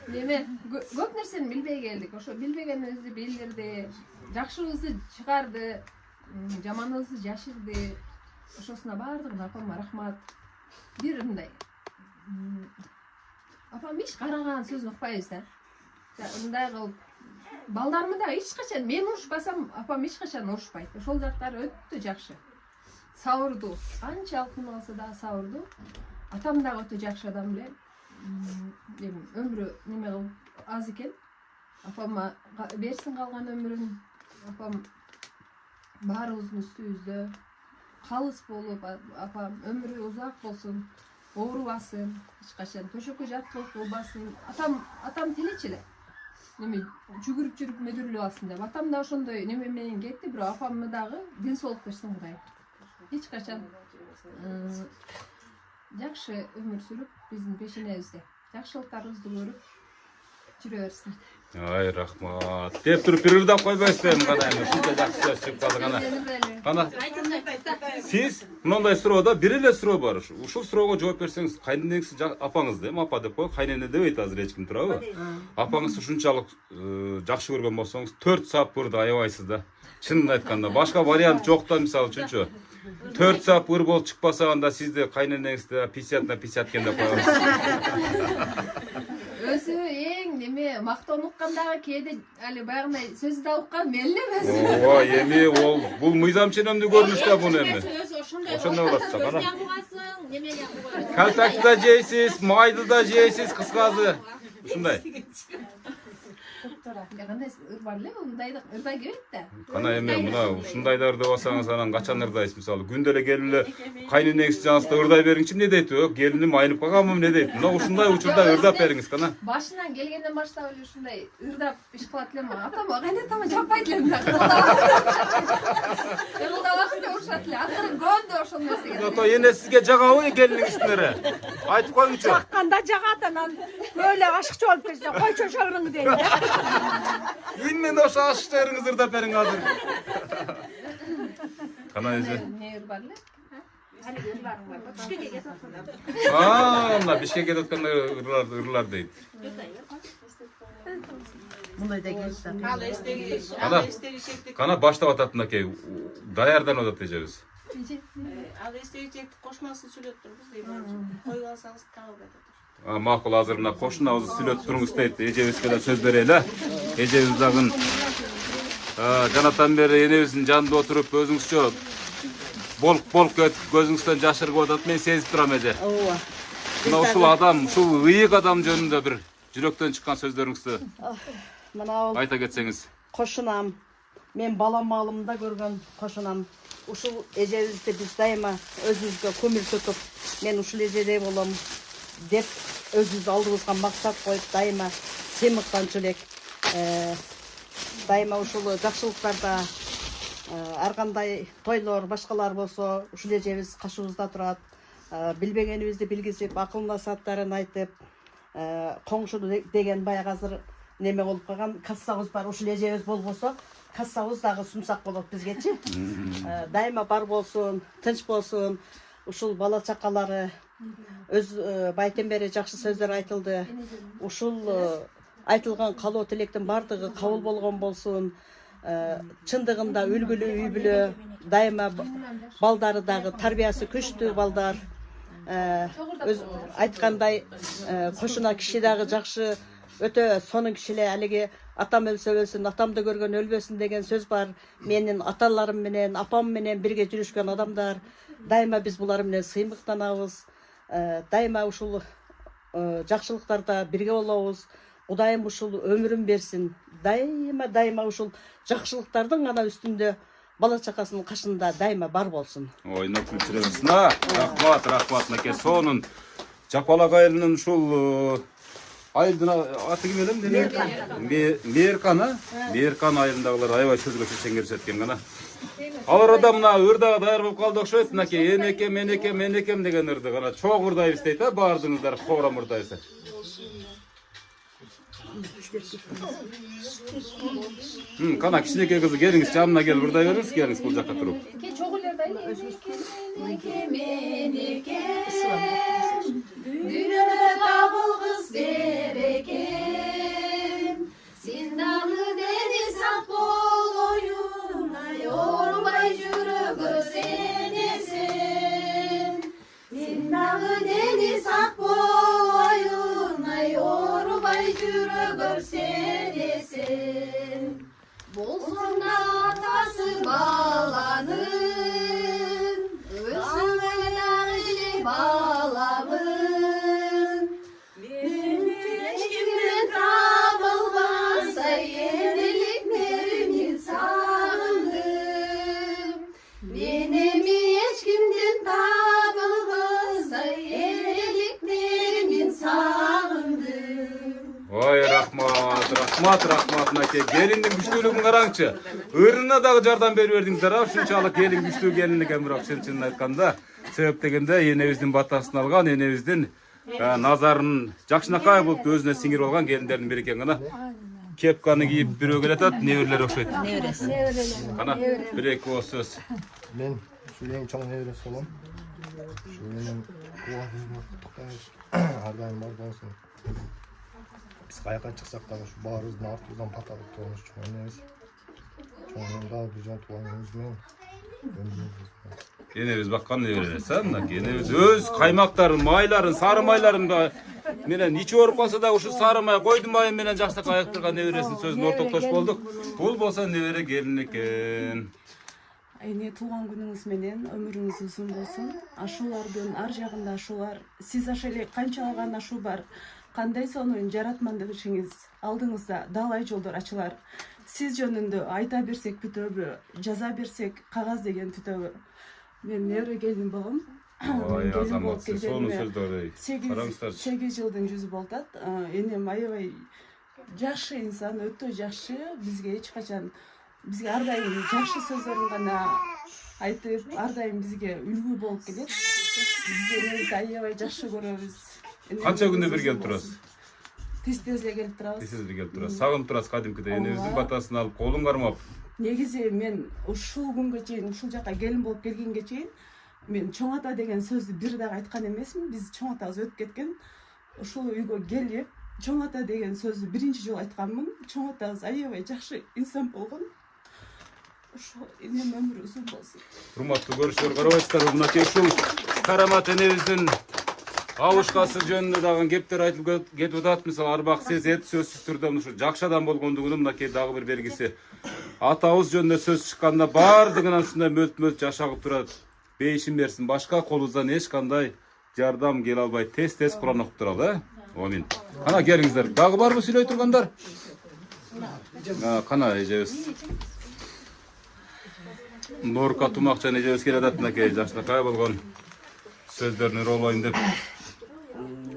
Неме, көп нерсени билбей келдик. Ошо билбегенибизди билдирди. Жакшыбызды чыгарды, жаманыбызды жашырды. Ошосуна баардыгына апама рахмат. Бир мындай. Апам эч караган сөзүн укпайбыз да. Мындай кылып балдарымы да эч качан мен урушпасам, апам эч качан урушпайт. Ошол жактары өтө жакшы. Сабырдуу. Канчалык кыйналса да сабырдуу. Атам да өтө жакшы адам эле. Өмүрү неме кылып аз экен. Апама берсин калган өмүрүн. Апам баарыбыздын үстүбүздө калыс болуп, апам өмүрү узак болсун, оорубасын, эч качан төшөккө жаткылык болбасын. Атам тилечи эле. Неме жүгүрүп жүрүп мүдүрлүп алсын деп. Атам да ошондой неме менен кетти, бирок апамды дагы ден соолук берсин Кудай. Эч качан жакшы өмүр сүрүп, биздин пешенебизде жакшылыктарыбызды көрүп жүрө берсин. Ай, рахмат. Деп туруп бир ырдап койбойсузбу кана эми ушунча жакшы сөз чыгып калды кана. Кана. Сиз мындай суроодо бир эле суроо бар. Ушул суроого жооп берсеңиз, кайненеңиз апаңыз да, апа деп кой, кайнене дебейт азыр эч ким турабы? Апаңыз ушунчалык жакшы көргөн болсоңуз 4 саат бурду аябайсыз да. Чынын айтканда, башка вариант жок да, мисалы үчүнчү. 4 саат ыр болуп чыкпаса анда сизди кайненеңизди 50/50 экен деп коебуз. Өзү эң неме мактоон уккандагы кээде али баягындай сөз да уккан мен эле өзү. Ооба, эми бул мыйзам ченемдүү көрүнүш да буну эми. Ошондой болот да, кана. Калтакты да жейсиз, майды да жейсиз, кыскасы. Ушундай. Кандай ыр бар эле, мындайды ырдай келет да. Кана эми мына ушундайда ырдап алсаңыз анан качан ырдайсыз? Мисалы күндө эле келип эле кайненеңиз жаныңызда ырдай бериңчи, эмне дейт? Келиним айнып калганмы, эмне дейт? Мына ушундай учурда ырдап бериңиз, кана. Башынан келгенден баштап эле ушундай ырдап иш кылат элем. Атама кайнатама жаппайт элем да. Ырдабак деп урушат эле. Акыры нерсеге. Зато эне сизге жагабы келиниң үстүнө? Айтып коюңчу. Жакканда жагат анан böyle ашыкчы болуп кетсе койчу шөгүрүң дейт. Иннен ошо ашыктарыңыз ырдап бериң азыр. Кана эже. Нер бар эле? Мына Бишкекке өткөн ырлар дейт. Мындай да келишти. Кана баштап атат мынакей. Даярданып атат эжебиз. Ал эстегичекти кошмасын сүйлөп турбуз дейм. Коюп алсаңыз табылып атат. Макул, азыр мына кошунабызды сүйлөп туруңуз дейт. Эжебизге да сөз берели. Эжебиз дагы жанатан бери энебиздин жанында отуруп өзүңүзчө болуп кетип көзүңүздөн жаш ыргып атат. Мен сезип турам эже. Ооба. Мына ушул адам, ушул ыйык адам жөнүндө бир жүрөктөн чыккан сөздөрүңүздү Мына ал айта кетсеңиз. кошунам. Мен бала маалымда көргөн кошунам. Ушул эжебизди биз дайыма өзүбүзгө көмүл төкүп, мен ушул эжедей болом деп өзүбүз алдыбызга максат коюп дайыма сыймыктанчу элек. Дайыма ушул жакшылыктарда ар кандай тойлор, башкалар болсо, ушул эжебиз кашыбызда турат. Билбегенибизди билгизип, акыл насааттарын айтып, коңшу деген баягы азыр неме болуп калган кассабыз бар. Ушул эжебиз болбосо, кассабыз дагы сумсак болот бизгечи. Дайыма бар болсун, тынч болсун. Ушул бала чакалары өз байтен бери жакшы сөздөр айтылды. Ушул айтылган каалоо тилектин бардыгы кабыл болгон болсун. Чындыгында үлгүлүү үй бүлө, дайыма балдары дагы тарбиясы күчтүү балдар. Өз айткандай кошуна киши дагы жакшы, өтө сонун кишилер. Алиги атам өлсө өлсүн, атамды көргөн өлбөсүн деген сөз бар. Менин аталарым менен, апам менен бирге жүрүшкөн адамдар. Дайыма биз булар менен сыймыктанабыз. Дайыма ушул жакшылыктарда бирге болобуз. Кудайым ушул өмүрүн берсин. Дайыма ушул жакшылыктардын гана үстүндө бала чакасынын кашында дайыма бар болсун. Ойноп күлчүрөбүз. Рахмат, мынакей сонун жапалак айылынын ушул айылдын аты ким элем? Мээркан, Мээркан айылындагылар аябай сөзгө чечен келишет экен гана. Алар да мына ырдага даяр болуп калды окшойт. Мынакей энекем деген ырды гана чоң ырдайбыз дейт, баардыгыңыздар программа ырдайсыздар. Кана кичинекей кызы келиңиз, жанына келип ырдай бериңиз, келиңиз бул жакка туруп. Dünyanı табылғыз берекен, сен дағы дені сақ бол ойына, yorulmay жүрөгө сенесен. Сен дағы дені сақ бол ойына, yorulmay жүрөгө сенесен. Болсын да атасы баланын, өзіңнің ағылы балабын. Ой, рахмат, мынакей келиндин күчтүүлүгүн караңчы. Ырына дагы жардам берип бердиңиздер, ушунчалык келин күчтүү келин экен, бирок чын айтканда, себеп дегенде энебиздин батасын алган, энебиздин назарын жакшынакай болуп өзүнө сиңирип алган келиндердин бири экен гана. Кепканы кийип бирөө келатат, неберелер окшойт. Кана бир эки ооз сөз. Мен ушул эң чоң неберesi болом. Ушул менен кубагыбызды куттуктайбыз. Ар дайым бар болсун. Биз каяка чыксак дагы ушу баарыбыздын артыбыздан паталып турган чоң энебиз. Чоң дагы биз туганыбыз менен Энебиз баккан неберелеси, мынакей энебиз өз каймактарын, майларын, сары майларын менен ичип ооруп калса да ушу сары май, койдун майы менен жакшылап аяктырган небересинин сөзүн ортоктош болдук. Бул болсо небере келин экен. Эне туулган күнүңүз менен өмүрүңүз узун болсун. Ашуулардын ар жагында ашуулар, сиз аша эле канчалаган ашуу бар. Кандай сонун жаратмандыгыңыз алдыңызда далай жолдор ачылар. Сиз жөнүндө айта берсек бүтөбү, жаза берсек кагаз деген бүтөбү. Мен небере келин болом. Ой, азамат, сиз сонун сөздөр. 8 жылдын жүзү болуп атат. Энем аябай жакшы инсан, өтө жакшы. Бизге эч качан, бизге ар дайым жакшы сөздөрүн гана айтып ар дайым бизге үлгү болуп келет. Биз энебизди аябай жакшы көрөбүз. Канча күндө бир келип турасыз? Тез эле келип турабыз. Тез эле келип турасыз. Сагынып турасыз кадимкидей энебиздин батасын алып, колун кармап. Негизи мен ушул күнгө чейин, ушул жака келин болуп келгенге чейин мен чоң ата деген сөздү бир дагы айткан эмесмин. Биз чоң атабыз өтүп кеткен. Ушул үйгө келип, чоң ата деген сөздү биринчи жолу айтканмын. Чоң атабыз аябай жакшы инсан болгон. Ошо энем өмүрү узун болсун. Урматтуу көрүүчүлөр, карабайсыздарбы, мынакей ушул карамат энебиздин абышкасы жөнүндө дагы кептер айтылып кетип атат. Мисалы Арбак сезет сөзсүз түрдө ушу жакшы адам болгондугунун мынакей дагы бир белгиси. Атабыз жөнүндө сөз чыкканда бардыгынан ушундай мөлт-мөлт жашагып турат. Бейишин берсин, башка колубуздан эч кандай жардам келе албайт. Тез Куран окуп туралы, Амин. Кана келиңиздер. Дагы барбы сүйлөй тургандар? Кана эжебиз. Норка Тумакчан эжебиз келе атат, мынакей жакшынакай болгон сөздөрүн роолойн деп.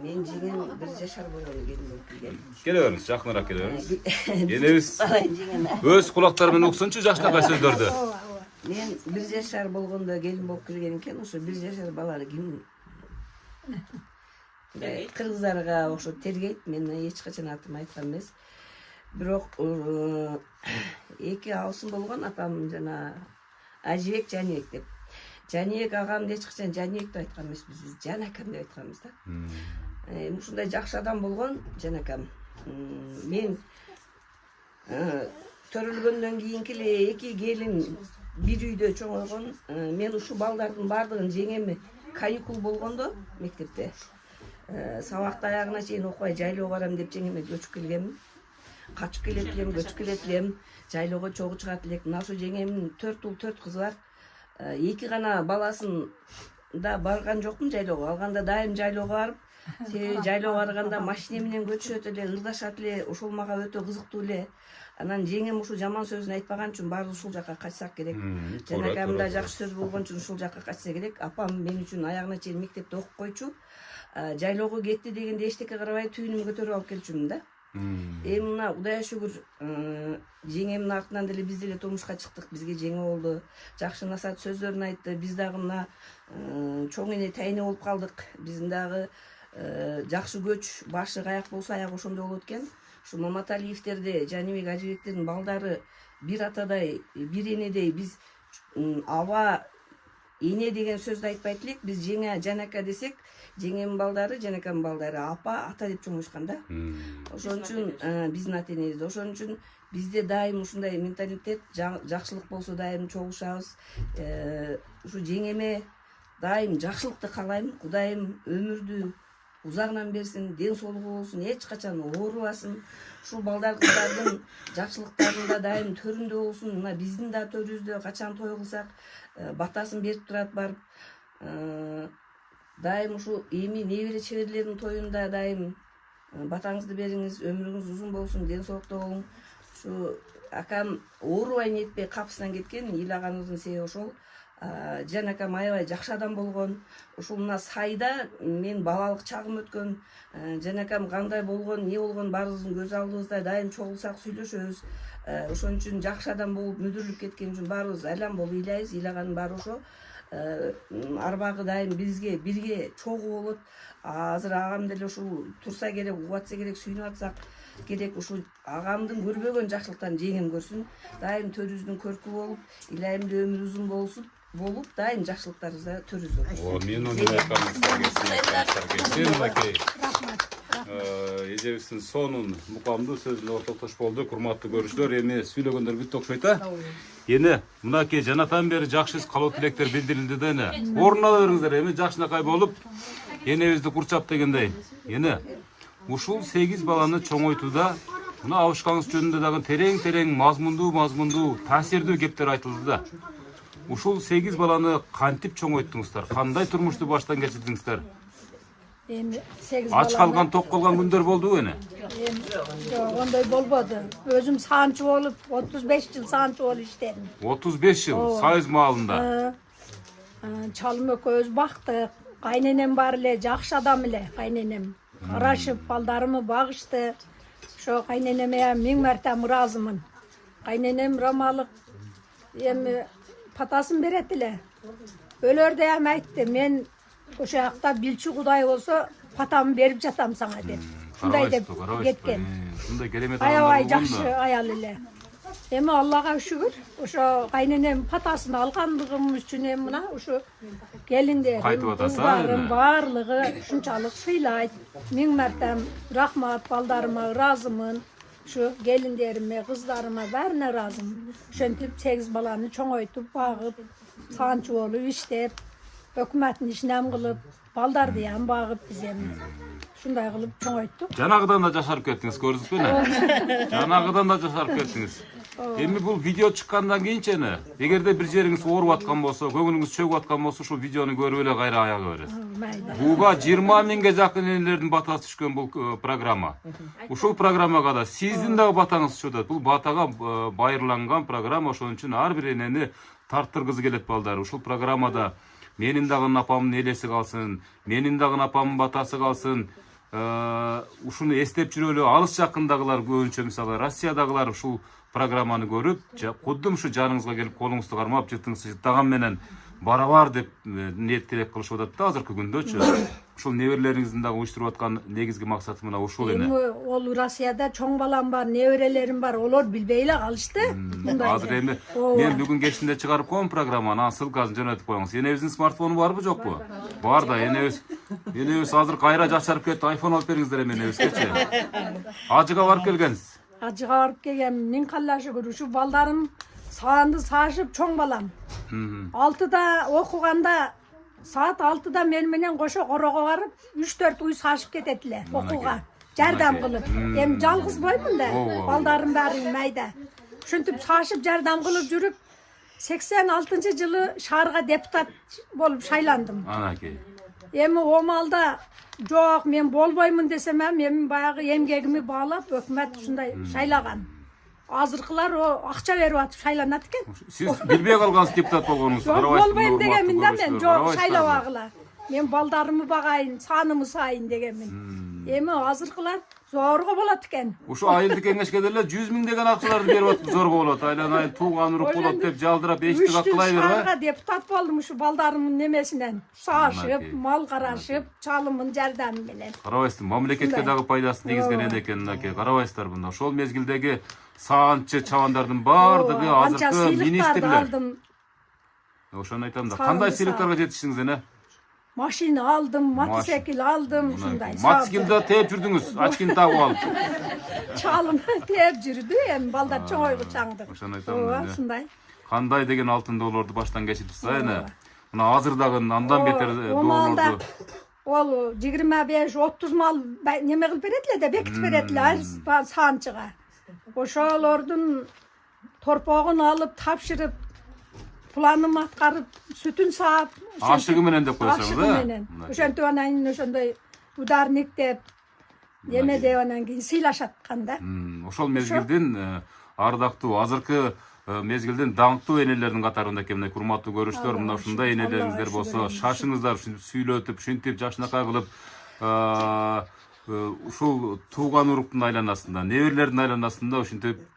Мен жеңем 1 жашар болгон келин болуп келген. Келе бериңиз, жакыныраак келе бериңиз. Энебиз өз кулактары менен уксунчу жакшынакай сөздөрдү. Мен 1 жашар болгондо келин болуп келген экен. Ошо 1 жашар баланы ким кыргыздарга окшоп тергейт. Мен эч качан атым айткан эмес. Бирок 2 абысым болгон, апам жана Ажибек, Жанибек деп. Жанибек агамды эч качан Жанибек деп айткан эмеспиз, биз Жанакам деп айтканбыз да. Ушундай жакшы адам болгон Жанакам. Мен төрөлгөндөн кийинки эле 2 келин бир үйдө чоңойгон. Мен ушул балдардын бардыгын жеңеми каникул болгондо мектепте сабакты аягына чейин окубай жайлоого барам деп жеңеме көчүп келгенмин. Качып келет элем, көчүп келет элем, жайлоого чогуу чыгат элек. Мына ушул жеңемдин 4 уул 4 кызы бар. 2 гана баласын да барган жокмун жайлоого. Алганда дайым жайлоого барып, себеби жайлоого барганда машина менен көчүшөт эле, ырдашат эле, ошол мага өтө кызыктуу эле. Анан жеңем ушул жаман сөзүн айтпаган үчүн баары ушул жака качсак керек. Жанакамда жакшы сөз болгон үчүн ушул жака качса керек. Апам мен үчүн аягына чейин мектепте окуп койчу. Жайлоого кетти дегенде эчтеке карабай түйүнүмө көтөрүп алып келчүмүн да. Мына Кудайга шүгүр, жеңемдин артынан деле биз деле турмушка чыктык. Бизге жеңе болду. Жакшы насаат сөздөрүн айтты. Биз дагы мына чоң эне тайне болуп калдык. Биздин дагы жакшы көч, башы каяк болсо аягы ошондой болот экен. Ушу Маматалиевтерде, Жанибек, Ажибектердин балдары бир атадай, бир энедей. Биз аба эне деген сөздү айтпайт элек. Биз жеңе, Жанака десек, жеңемдин балдары, Жанакамдын балдары апа, ата деп чоңоюшкан да. Ошон үчүн биздин ата энебиз. Ошон үчүн бизде дайым ушундай менталитет, жакшылык болсо дайым чогулушабыз. Ушу жеңеме дайым жакшылыкты каалайм. Кудайым өмүрдү узагынан берсин, ден соолугу болсун, эч качан оорубасын. Ушул балдар кыздардын жакшылыктарында дайым төрүндө болсун. Мына биздин да төрүбүздө качан той кылсак, батасын берип турат барып. Дайым ушу эми небере чеберлердин тоюнда дайым батаңызды бериңиз, өмүрүңүз узун болсун, ден соолукта болуң. Ушу акам оорубай нетпей капысынан кеткен, ыйлаганыбыздын себеби ошол. Жанакам аябай жакшы адам болгон. Ушул мына сайда мен балалык чагым өткөн. Жанакам кандай болгон, эмне болгон баарыбыздын көз алдыбызда, дайым чогулсак сүйлөшөбүз. Ошон үчүн жакшы адам болуп мүдүрүлүп кеткен үчүн баарыбыз айлам болуп ыйлайбыз. Ыйлаганын баары ошо. Арбагы дайым бизге бирге чогуу болот. Азыр агам деле ушул турса керек, угатса керек, сүйүнүп атсак керек. Ушул агамдын көрбөгөн жакшылыктарын жеңем көрсүн. Дайым төрүбүздүн көркү болуп, илайымдуу өмүр узун болуп, дайым жакшылыктарыбызда төрүбүз. Мен оны айткан эжебиздин сонун мукамдуу сөзүнө ортоктош болдук. Урматтуу көрүүчүлөр, эми сүйлөгөндөр бүттү окшойт а. Эне мынакей жанатан бери жакшы калуу тилектер билдирилди да эне. Орун ала бериңиздер, эми жакшынакай болуп, энебизди курчап дегендей. Эне ушул 8 баланы чоңойтууда мына абышкаңыз жөнүндө дагы терең мазмундуу, таасирдүү кептер айтылды да. Ушул 8 баланы кантип чоңойттуңуздар? Кандай турмушту баштан кечирдиңиздер? Эми 8 Ач калган, ток калган күндөр болдубу эне? Жок, ондой болбоду. Өзүм саанчы болуп, 35 жыл саанчы болуп иштедим. 35 жыл Сайыз маалында. Чалым экөөбүз бактык. Кайненем бар эле, жакшы адам эле кайненем. Карашып, балдарымы багышты. Ошо кайненеме 1000 марта ыраазымын. Кайненем рамалык. Эми патасын берет эле. Өлөрдө эми айтты, мен ошо жакта билчи Кудай болсо патамы берип жатам сага деп. Ушундай деп кеткен. Ушундай керемет Аябай адамдар жакшы болгон да. аял эле. Эми Аллага шүгүр, ошо кайненем патасын алгандыгым үчүн эми мына ушу келиндерим, Кайтып атасы, кыздарым эми. баарлыгы ушунчалык сыйлайт. Миң мәртем рахмат, балдарыма ыраазымын. Ушу келиндериме, кыздарыма баарына ыраазымын. Ошентип 8 баланы чоңойтуп, багып, саанчы болуп иштеп, өкмөттүн ишин кылып, балдарды багып биз эми ушундай кылып чоңойттук. Жанагыдан да жашарып кеттиңиз, көрдүңүзбү? Жанагыдан да жашарып кеттиңиз. Эми бул видео чыккандан кийинчи, эгерде бир жериңиз ооруп аткан болсо, көңүлүңүз чөгүп аткан болсо, ушул видеону көрүп эле кайра аяга бересиз. Майда. Буга 20 миңге жакын энелердин батасы түшкөн бул программа. Ушул программага да сиздин дагы батаңыз түшүп атат. Бул батага байырланган программа, ошон үчүн ар бир энени тарттыргысы келет балдар. Ушул программада менин дагы апамдын элеси калсын, менин дагы апамдын батасы калсын. Ушуну эстеп жүрөлү. Алыс жакындагылар көбүнчө мисалы Россиядагылар ушул программаны көрүп, кудум ушу жаныңызга келип колуңузду кармап, жытыңызды жыттаган менен барабар деп ниет тилек кылышып атат да азыркы күндөчү. Ушул неберелериңиздин дагы уюштуруп аткан негизги максаты мына ушул эне. Ол Россияда чоң балам бар, неберелерим бар, олар билбей эле калышты. Азыр эми мен бүгүн кечинде чыгарып коем программаны, анын ссылкасын жөнөтүп коюңуз. Энебиздин смартфону барбы, жокпу? Бар да, энебиз азыр кайра жашарып кетти, айфон алып бериңиздер эми энебизгечи. Ажыга барып келгенсиз. Ажыга барып келгем, миң калла шүгүр, ушу балдарым саанды саашып чоң балам. 6да окуганда, саат 6да мен менен кошо корого барып, 3-4 уй саашып кетет эле окууга. Жардам кылып. Эми жалгыз боймун да, балдарым баары майда. Ушинтип саашып жардам кылып жүрүп, 86-жылы шаарга депутат болуп шайландым. Анакей. Эми о маалда жок, мен болбоймун десем, мен баягы эмгегими баалап, өкмөт ушундай шайлаган. Азыркылар акча берип атып шайланат экен. Сиз билбей калгансыз депутат болгонуңузду. Болбойм дегенмин да мен, жок шайлабагыла. Мен балдарымы багайын, санымы сайын дегенмин. Эми азыркылар зорго болот экен. Ушу айылдык кеңешке деле 100 миң деген акчаларды берип атып зорго болот. Айланайын тууган урук болот деп жалдырап эчтик акылай берип. Шаарга депутат болдум ушу балдарымдын немесинен. Саашып, мал карашып, чалымын жардамы менен. Карабайсызбы, мамлекетке дагы пайдасын тийгизген эне экен мынакей. Карабайсыздар мында. Ошол мезгилдеги саанчы чабандардын баардыгы азыркы министрлер. Ошону айтам да. Кандай сыйлыктарга жетиштиңиз эне? Машина алдым, мотоцикл алдым, ушундай. Мотоциклди тээп жүрдүңүз, очкини тагып алып. Чалым тээп жүрдү, эми балдар чоңойгу чаңды. Ошону айтам да. Ушундай. Кандай деген алтын долларды баштан кечирипсиз эне. Мына азыр дагы андан бетер долларды. Ол 25-30 мал неме кылып берет эле да, бекитип берет эле саанчыга. Ошолордун торпогун алып, тапшырып, планым аткарып, сүтүн саап, ашыгы менен деп койсоңуз, менен. Ошентип анан ошондой ударник деп, эме деп анан кийин сыйлашаткан да. Ошол мезгилдин ардактуу, азыркы мезгилдин даңктуу энелердин катарында экен, урматтуу көрүүчүлөр, мына ушундай энелериңиздер болсо, шашыңыздар, ушинтип сүйлөтүп, ушинтип жакшынакай кылып, ушул тууган уруктун айланасында, неберелердин айланасында ушинтип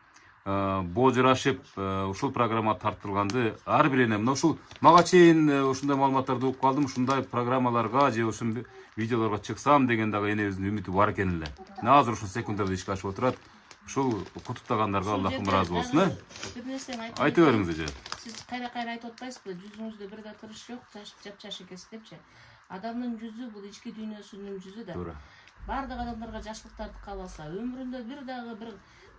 божурашып, ушул программа тартылганды ар бир эне. Мына ушул мага чейин ушундай маалыматтарды угуп калдым, ушундай программаларга же ушул видеолорго чыксам деген дагы энебиздин үмүтү бар экен эле. Азыр ушул секунддарда ишке ашып отурат. Ушул кутуптагандарга Аллахым ыраазы болсун, Бир нерсени айтып бериңиз эже. Сиз кайра атып атпайсызбы? Жүзүңүздө бир да тырыш жок, жапчаш экенсиз депчи. Адамдын жүзү бул ички дүйнөсүнүн жүзү да. Бардык адамдарга жакшылыктарды кааласа, өмүрүндө бир дагы бир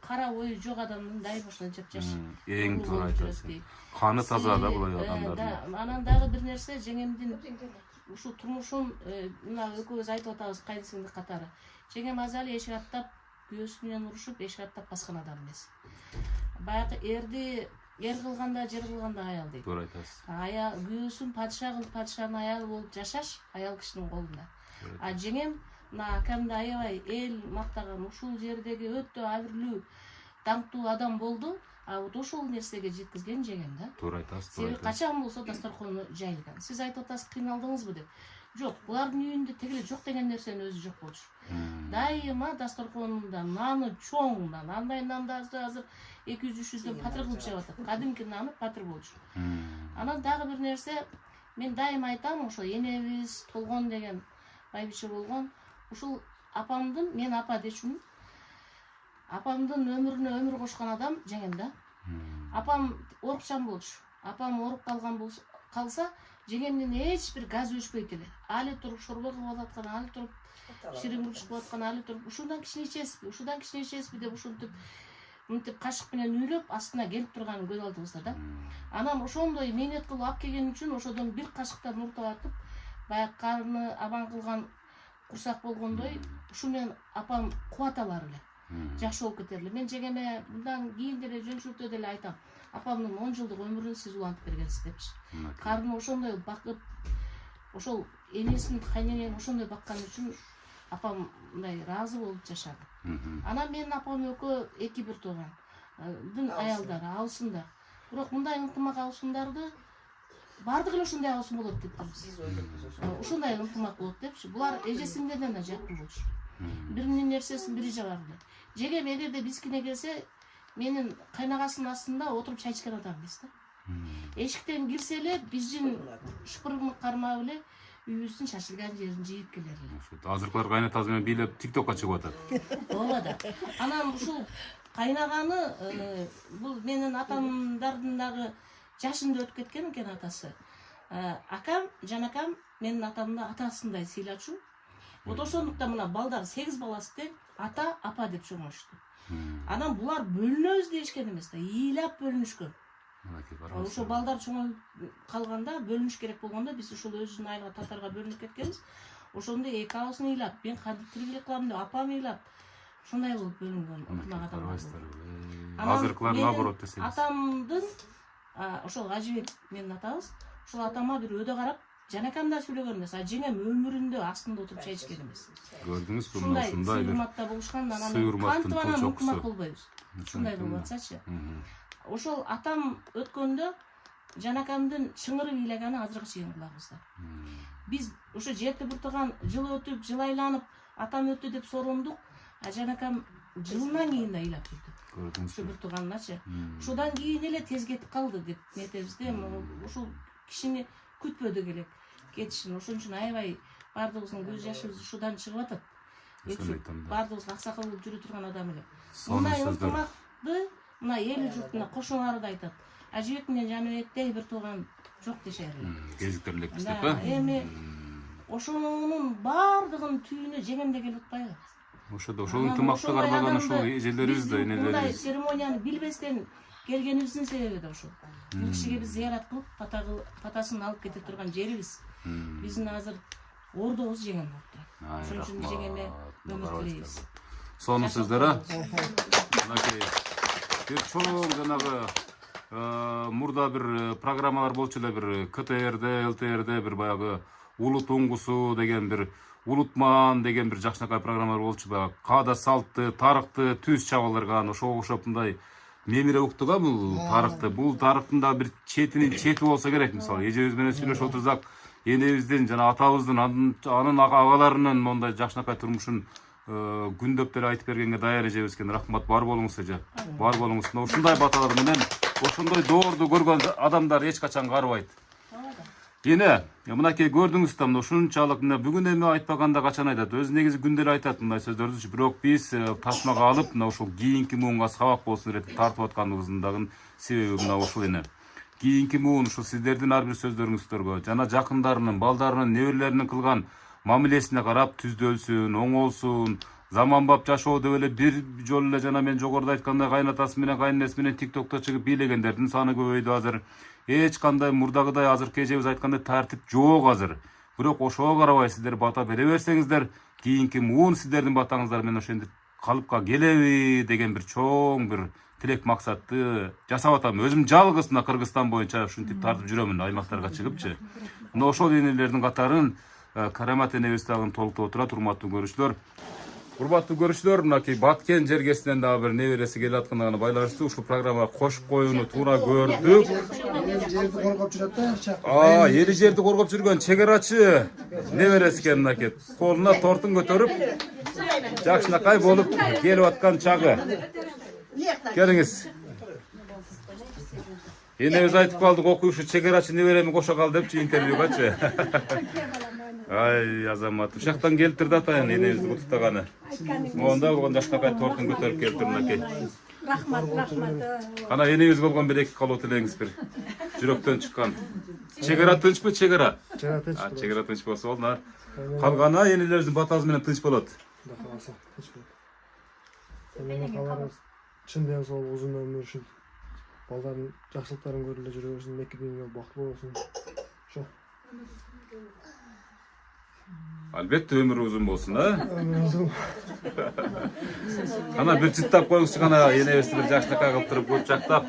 кара ою жок адамдын дайым ушундай жапчаш. Эң туура айтасыз. Каны таза да бул адамдардын. Анан дагы бир нерсе, жеңемдин ушул турмушун мына экөөбүз айтып атабыз кайнысыңдык катары. Жеңем азалы эшик аттап, күйөөсү менен урушуп, эшик аттап баскан адам эмес. Баягы эрди эр кылганда, жер кылганда аял дейт. Туура айтасыз. Аял күйөөсүн падыша кылып, падышанын аялы болуп жашаш аял кишинин колунда. А жеңем мына акамды аябай эл мактаган, ушул жердеги өтө абирлүү, даңктуу адам болду. А вот ошол нерсеге жеткизген жеңем да. Туура айтасыз. Себеби качан болсо дасторкону жайылган. Сиз айтып атасыз, кыйналдыңызбы деп. Жок, булардын үйүндө тегеле жок деген нерсенин өзү жок болчу. Дайыма дасторконунда наны чоң нан, андай нанды азыр 200-300дөн патыр кылып жеп атат. Кадимки наны патыр болчу. Анан дагы бир нерсе, мен дайым айтам, ошо энебиз Толгон деген байбиче болгон, ушул апамдын, мен апа дечүмүн. Апамдын өмүрүнө өмүр кошкон адам жеңем да. Апам орукчан болчу. Апам ооруп калса, жеңемдин эч бир газы өчпөйт эле. Али туруп шорбо кылып аткан, али туруп ширин курчуп кылып аткан, али туруп ушундан кичине ичесизби деп ушинтип мынтип кашык менен үйлөп астына келип турганын көрүп алдыбыз да. Анан ошондой мээнет кылып алып келген үчүн ошодон бир кашыктан муртап атып, баягы карны абан кылган курсак болгондой, ушу менен апам кубат алар эле. Жакшы болуп кетер эле. Мен жеңеме мындан кийин деле жөнчүлтө деле айтам. Апамдын 10 жылдык өмүрүн сиз улантып бергенсиз депчи. Карны ошондой бакып, ошол энесин, кайненени ошондой баккан үчүн апам мындай ыраазы болуп жашады. Анан менин апам экөө эки бир туугандын аялдары абысында. Бирок мындай ынтымак абысындарды бардыгы эле ушундай абысын болот деп турбуз. Ушундай ынтымак болот депчи. Булар эжесиңдерден да жакын болчу. Биринин нерсесин бири жагар эле. Жегем эгерде бизкине келсе, менин кайнагасынын астында отуруп чай ичкен адам эмес да. Эшиктен кирсе эле биздин шыпырын кармап эле үйүбүздүн шашылган жерин жыйып келер эле. Азыркылар кайнатасы менен бийлеп TikTokко чыгып атат. Ооба да. Анан ушул кайнаганы бул менин атамдардын дагы жашында өтүп кеткен экен атасы. Акам, жанакам менин атамды атасындай сыйлачу. Вот ошондуктан мына балдар 8 баласы тең ата, апа деп чоңошту. Анан булар бөлүнөбүз дешкен эмес да, ыйлап бөлүнүшкөн. Ошо балдар чоңоюп калганда, бөлүнүш керек болгондо биз ушул өзүнүн айылга татарга бөлүнүп кеткенбиз. Ошондо эки абысын ыйлап, мен кантип тирикелик кылам деп апам ыйлап, ошондой болуп бөлүнгөн ынтымак адам. Азыркылар наоборот десеңиз. Атамдын ошол Ажыбек менин атабыз, ошол атама бир өдө карап, жанакам да сүйлөгөн эмес, а жеңем өмүрүндө астында отуруп чай ичкен эмес. Көрдүңүзбү мына ушундай бир урматта болушкан, анан кантип анан ынтымак болбойбуз. Ушундай болуп атсачы. Ошол атам өткөндө жанакамдын чыңырып ыйлаганы азыркы чейин кулагыбызда. Биз ошо жети бир тууган жыл өтүп, жыл айланып, атам өттү деп сорондук, а жанакам жылынан кийин да ыйлап жүрдү. Көрдүңүзбү? Ошо бир тууганначы. Ошодан кийин эле тез кетип калды деп нетебиз да. Ушул кишини күтпөдүк элек кетишин. Ошон үчүн аябай бардыгыбыздын көз жашыбыз ушудан чыгып атат. Бардыгыбыз аксакал болуп жүрө турган адам эле. Мындай ынтымакты мына эл журтуна кошуналары да айтат. Ажыбек менен Жаныбектей бир тууган жок дешер эле. Кезиктирлекпиз деп ба? Эми ошонун бардыгынын түйүнө жеңемде келип атпайбы? Ошодо ошол ынтымакты кармаган ушул эжелерибиз да, энелерибиз. Мындай церемонияны билбестен келгенибиздин себеби да ошол. Бул кишиге биз зыярат кылып, патасын алып кете турган жерибиз. Биздин азыр ордобуз жеңем болуп турат. Ошон үчүн жеңеме өмүр тилейбиз. Сонун сөздөр а. Мынакей бир чоң жанагы мурда бир программалар болчу эле, бир КТРде, ЛТРде бир баягы улут туңгусу деген бир улутман деген бир жакшынакай программалар болчу. Баягы каада салтты, тарыхты түз чабалырган, ошого окшоп мындай мемире уктук а бул тарыхты. Бул тарыхтын да бир чети болсо керек. Мисалы эжебиз менен сүйлөшүп отурсак, энебиздин жана атабыздын анын агаларынын мондай жакшынакай турмушун күндөп деле айтып бергенге даяр эжебиз экен. Рахмат, бар болуңуз эже. Бар болуңуз. Ушундай баталар менен, ошондой доорду көргөн адамдар эч качан карыбайт. Эне, мынакей көрдүңүз да, ушунчалык бүгүн эми айтпаганда качан айтат. Өзү негизи күндө эле айтат мындай сөздөрдү. Бирок биз тасмага алып, ушул кийинки муунга сабак болсун деп тартып атканыбыздын дагы себеби мына ушул эне. Кийинки муун ушул сиздердин ар бир сөздөрүңүздөргө жана жакындарынын, балдарынын, неберелеринин кылган мамилесине карап түздөлсүн, оңолсун, заманбап жашоо деп эле бир жолу эле жана мен жогоруда айткандай кайнатасы менен кайненеси менен TikTokто чыгып бийлегендердин саны көбөйдү азыр. Эч кандай мурдагыдай азыркы эжебиз айткандай тартип жок азыр. Бирок ошого карабай сиздер бата бере берсеңиздер, кийинки муун сиздердин батаңыздар менен ошентип калыпка келеби деген бир чоң бир тилек максатты жасап атам. Өзүм жалгыз мына Кыргызстан боюнча ушинтип тартып жүрөмүн аймактарга чыгыпчы. Мына ошол энелердин катарын Карамат энебиз дагы толуктоп турат, урматтуу көрүүчүлөр. Урматтуу көрүүчүлөр, мынакей Баткен жергесинен дагы бир небереси келип атканына байланыштуу ушул программага кошуп коюуну туура көрдүк. Жерди коргоп жүрөт да. Эли жерди коргоп жүргөн чегарачы небереси экен мынакей. Колуна тортун көтөрүп, жакшынакай болуп келип аткан чагы. Келиңиз. Энебиз айтып калдык, окуюшу чегерачы небереми кошо кал депчи интервьюгачы. Ай, азамат. Ушул жактан келтирди атайын энебизди куттуктаганы. Монда болгон жакшынакай тортун көтөрүп келтирдин акей. Рахмат. Ана энебиз болгон бир эки калуу тилеңиз бир. Жүрөктөн чыккан. Чегара тынчпы, чегара? Чегара тынч. Чегара тынч болсо болду. Калганы энелерибиздин батасы менен тынч болот. Кудай кааласа тынч болот. Эмне каларыбыз чын ден соолук, узун өмүр үчүн балдардын жакшылыктарын көрүп эле жүрө берсин, эки дүйнө бактылуу болсун. Ошо. Албетте өмүрү узун болсун, а? Өмүр узун. Ана бир чыттап коюңузчу, ана энебизди бир жакшынакай кылтырып көп жактап.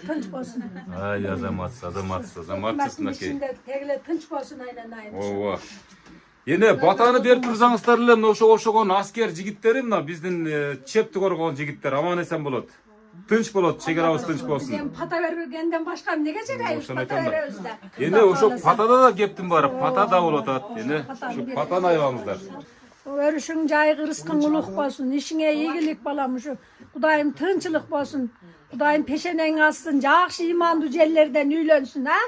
Тынч болсун. Ай, азаматсыз акей. Тегиле тынч болсун айланайын. Ооба. Эне батаны берип турсаңыздар эле мына ошо ошогон аскер жигиттери, мына биздин чепти коргон жигиттер аман эсен болот. Тынч болот, чегерабыз тынч болсун. Пата бербегенден башка эмнеге жарайбыз? Пата беребиз да. Эне ошо патада да кептин баары, патада болот ат. Эне ушу патаны аябаңыздар. Өрүшүң жайгы рызкың улук болсун, ишиңе ийгилик балам, ушу Кудайым тынчылык болсун. Кудайым пешенең алсын, жакшы имандуу жерлерден үйлөнсүн, а?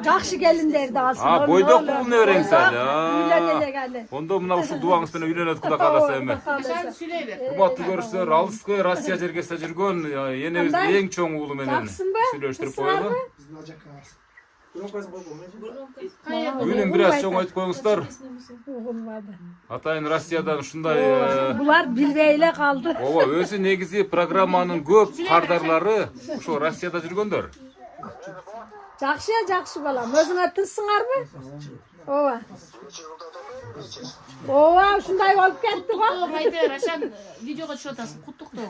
Жакшы келиндерди алсын. Бойдок бул неберең сали. Үйлөн элек али. Ондо мына ушул дубаңыз менен үйлөнөт, Кудай кааласа эми. Урматтуу көрүүчүлөр, алыскы Россия жергесинде жүргөн энебиздин эң чоң уулу менен сүйлөштүрүп коелу. Үйүнүн бир аз чоң айтып коюңуздар. Атайын Россиядан ушундай Булар билбей эле калды. Ооба, өзү негизи программанын көп кардарлары ошо Россияда жүргөндөр. Жакшы балам, өзүңөр тынчсыңарбы? Ооба. Ооба, ушундай болуп кетти го. Кайда Рашан видеого түшүп атасың, куттуктоо.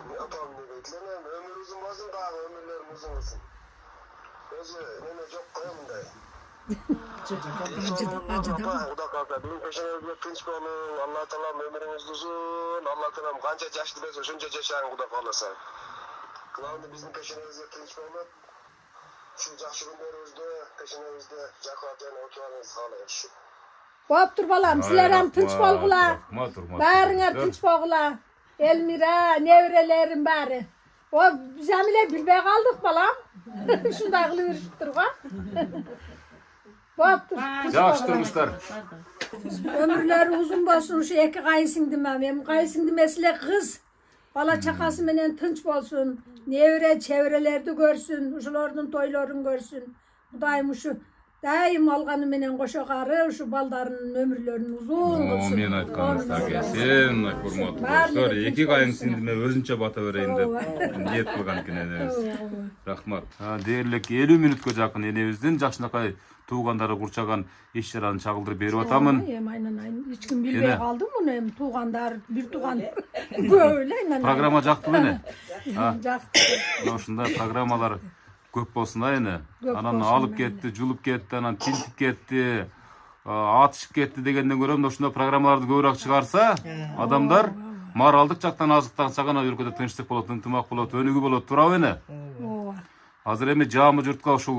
Өмүр узун болсун, дагы өмүрлөрүң узун болсун. Өзү неме жок кой мындай. Кудай кааласа, биздин пешенебизге тынч болуң, Алла таалам өмүрүңүздү узун, Алла таалам канча жашты берсе ошончо жашаң, Кудай кааласа. Главный биздин пешенебизге тынч болуп, ушул жакшы күндөрүбүздө пешенебизде жакыратын отурганыңызды каалайбыз. Болуптур балам, силер ham тынч болгула. Баарыңар тынч болгула. Элмира, неберелерим баары. О, биз ham эле билбей калдык балам. Ушундай кылып жүрүптүр го. Болуптур. Жакшы туруңуздар. Өмүрлөрү узун болсун, ушу эки кайынсиңдим ham. Эми кайынсиңдим эле кыз. Бала чакасы менен тынч болсун. Небере чеберелерди көрсүн, ушулордун тойлорун көрсүн. Кудайым ушу дайым алганы менен кошо кары ушу балдарынын өмүрлөрүн узун кылсын. Мен айтканыңыздар келсин, урматтуу достор, эки кайынсиңдиме өзүнчө бата берейин деп ниет кылган экен энебиз. Рахмат. Дээрлик 50 мүнөткө жакын энебиздин жакшынакай туугандары курчаган иш чараны чагылдырып берип атамын. Эми айнанайын эч ким билбей калды муну, эми туугандар, бир тууган көп эле айнанайын. Программа жактыбы эне? Жакты. Мына ушундай программалар көп болсун да эне. Анан алып кетти, жулуп кетти, анан тинтип кетти, атышып кетти дегенден көрө мына ушундай программаларды көбүрөөк чыгарса, адамдар моралдык жактан азыктанса гана өлкөдө тынчтык болот, ынтымак болот, өнүгүү болот, туурабы эне? Ооба. Азыр эми жаамы журтка ушул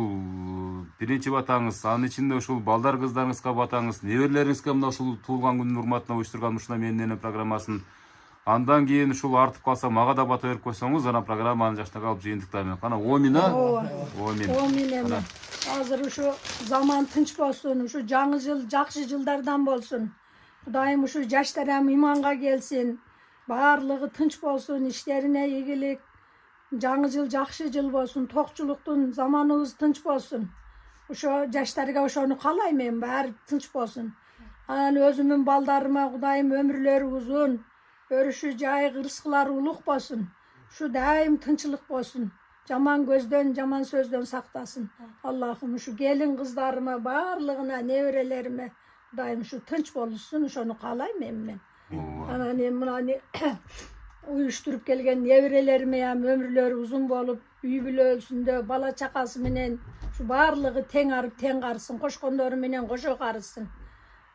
биринчи батаңыз, анын ичинде ушул балдар кыздарыңызга батаңыз, неберелериңизге мына ушул туулган күнүн урматына уюштурган ушундай менин эне программасын андан кийин ушул артып калса мага да бата берип койсоңуз, анан программаны жакшынакай алып жыйынтыктайм. Кана омин, а? Омин эми. Азыр ушу заман тынч болсун, ушу жаңы жыл жакшы жылдардан болсун. Кудайым ушу жаштар ham иманга келсин. Баарлыгы тынч болсун, иштерине ийгилик. Жаңы жыл жакшы жыл болсун, токчулуктун заманыбыз тынч болсун. Ошо жаштарга ошону каалайм мен, баары тынч болсун. Анан өзүмдүн балдарыма Кудайым өмүрлөрү узун, өрүшү жайгы рызкылары улук болсун. Ушу дайым тынчылык болсун. Жаман көздөн, жаман сөздөн сактасын. Аллахым ушу келин кыздарыма, баарлыгына, неберелериме Кудайым ушу тынч болушун, ошону каалайм мен. Анан эми мына уюштуруп келген неберелериме ham өмүрлөрү узун болуп, үй бүлөсүндө бала чакасы менен ушу баарлыгы тең арып тең карысын, кошкондору менен кошо карысын.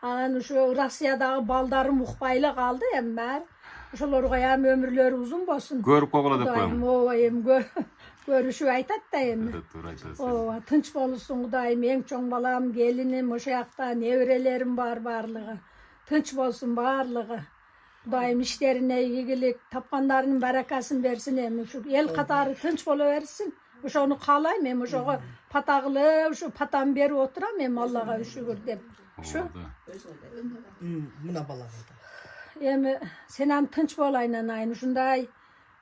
Анан ушу Россиядагы балдарым укпай эле калды эми баары. Ошолорго ham өмүрлөрү узун болсун. Көрүп койгула деп коем. Ооба, эми көрүшүп айтат да эми. Ооба, тынч болсун Кудайым, эң чоң балам, келиним ошо жакта, неберелерим бар баарлыгы. Тынч болсун баарлыгы. Kudayım işlerine iyilik, tapkanlarının barakasını versin hem şu el katarı tınç boluversin. Uşunu kalayım hem uşu patağlı, şu patan beri oturam hem Allah'a şükür dep. Şu Buna baladı. hem sen hem tınç bolayla aynı şunday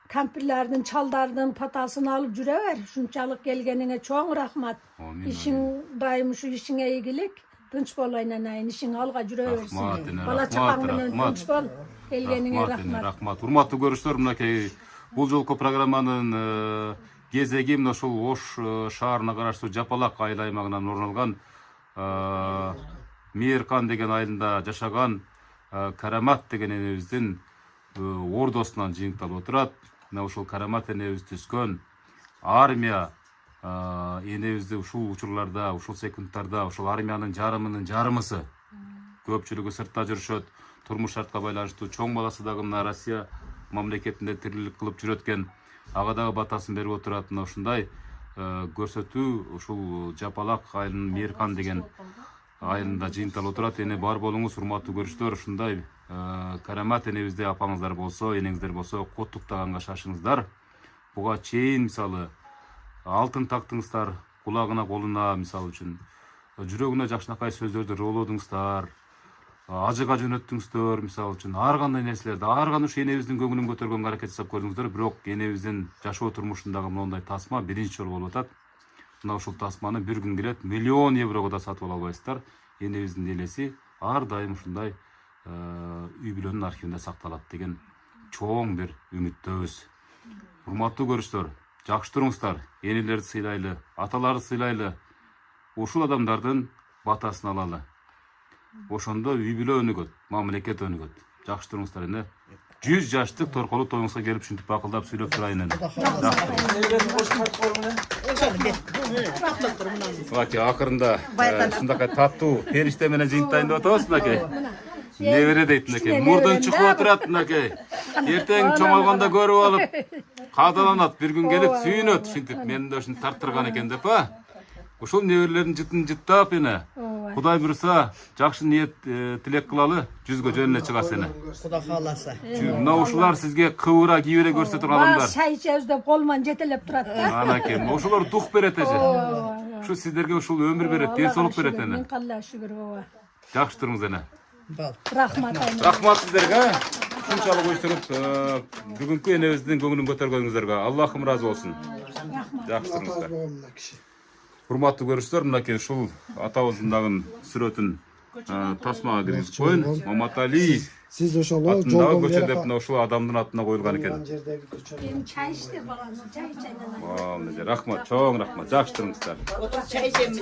kampirlerden çaldardın patasını alıp jürever. Şunçalık gelgenine çoğun rahmat. Amin, İşin dayım şu işine iyilik. Tınç bolayla aynı işin alga jüreversin. Rahmat ene, Bala rahmat, çakan bilen rahmat. tınç bol. Gelgenine Rahmat ene, rahmat. rahmat. Урматтуу көрүүчүлөр, мынакей бул жолку программанын кезеги мына ушул Ош шаарына караштуу Жапалак айыл аймагынан орун алган Мейиркан деген айылында жашаган Карамат деген энебиздин ордосунан жыйынталып отурат. Мына ушул Карамат энебиз түзгөн армия энебизди ушул учурларда, ушул секундтарда, ушул армиянын жарымынын жарымысы көпчүлүгү сыртта жүрүшөт. Турмуш шартка байланыштуу чоң баласы дагы мына Россия мамлекетинде тирилик кылып жүрөт экен. Ага дагы батасын берип отурат. Мына ушундай көрсөтүү ушул Жапалак айылынын Мейиркан деген айылында жыйынталып отурат. Эне бар болуңуз, урматтуу көрүүчүлөр, ушундай Карамат энебизде апаңыздар болсо, энеңиздер болсо, коттуктаганга шашыңыздар. Буга чейин мисалы алтын тактыңыздар, кулагына, колуна мисалы үчүн жүрөгүнө жакшынакай сөздөрдү роолодуңуздар, ажыга жөнөттүңүздөр, мисалы үчүн ар кандай нерселерди, ар кандай ушу энебиздин көңүлүн көтөргөнгө аракет жасап көрдүңүздөр, бирок энебиздин жашоо турмушундагы мондай тасма биринчи жолу болуп атат. Мына ушул тасманы бир күн келет миллион еврого да сатып ала албайсыздар. Энебиздин элеси ар дайым ушундай үй бүлөнүн архивинде сакталат деген чоң бир үмүттөбүз. Урматтуу көрүүчүлөр, жакшы туруңуздар, энелерди сыйлайлы, аталарды сыйлайлы, ушул адамдардын батасын алалы. Ошондо үй бүлө өнүгөт, мамлекет өнүгөт. Жакшы туруңуздар эне. 100 жаштык торколуу тоюңузга келип ушинтип бакылдап сүйлөп турайын эне. Мынакей акырында ушундакай таттуу периште менен жыйынтайын деп атабыз мынакей. Небере дейт мынакей. Мурдун чыгып отурат мынакей. Эртең чоңойгондо көрүп алып, каадаланат, бир күн келип сүйүнөт, ушинтип мен да ушинтип тарттырган экен деп Ушул неберелердин жытын жыттап эне. Кудай буйруса, жакшы ниет тилек кылалы, жүзгө жөн эле чыгасыз эне. Кудай кааласа. Мына ушулар сизге кыбыра кийбире көрсөтүп турган адамдар. Чай ичебиз деп колман жетелеп турат да. Анакей, ошолор дух берет эже. Ушу сиздерге ушул өмүр берет, денсаулык берет эне. Мин Аллага шүгүр баба. Жакшы туруңуз эне. Рахмат айна. Рахмат сиздерге. Ушунчалык уюштуруп, бүгүнкү энебиздин көңүлүн көтөргөнүңүздөргө Аллахым ыраазы болсун. Жакшы туруңуздар. Урматтуу көрүүчүлөр, мынакей ушул атабыздын дагы сүрөтүн тасмага киргизип коюн. Маматали Siz ошол жолдон көчө деп мына ушул адамдын атына коюлган экен. Мен чай ичти балам, чай чайдан. Рахмат, чоң рахмат. Жакшы туруңуздар. Чай içelim.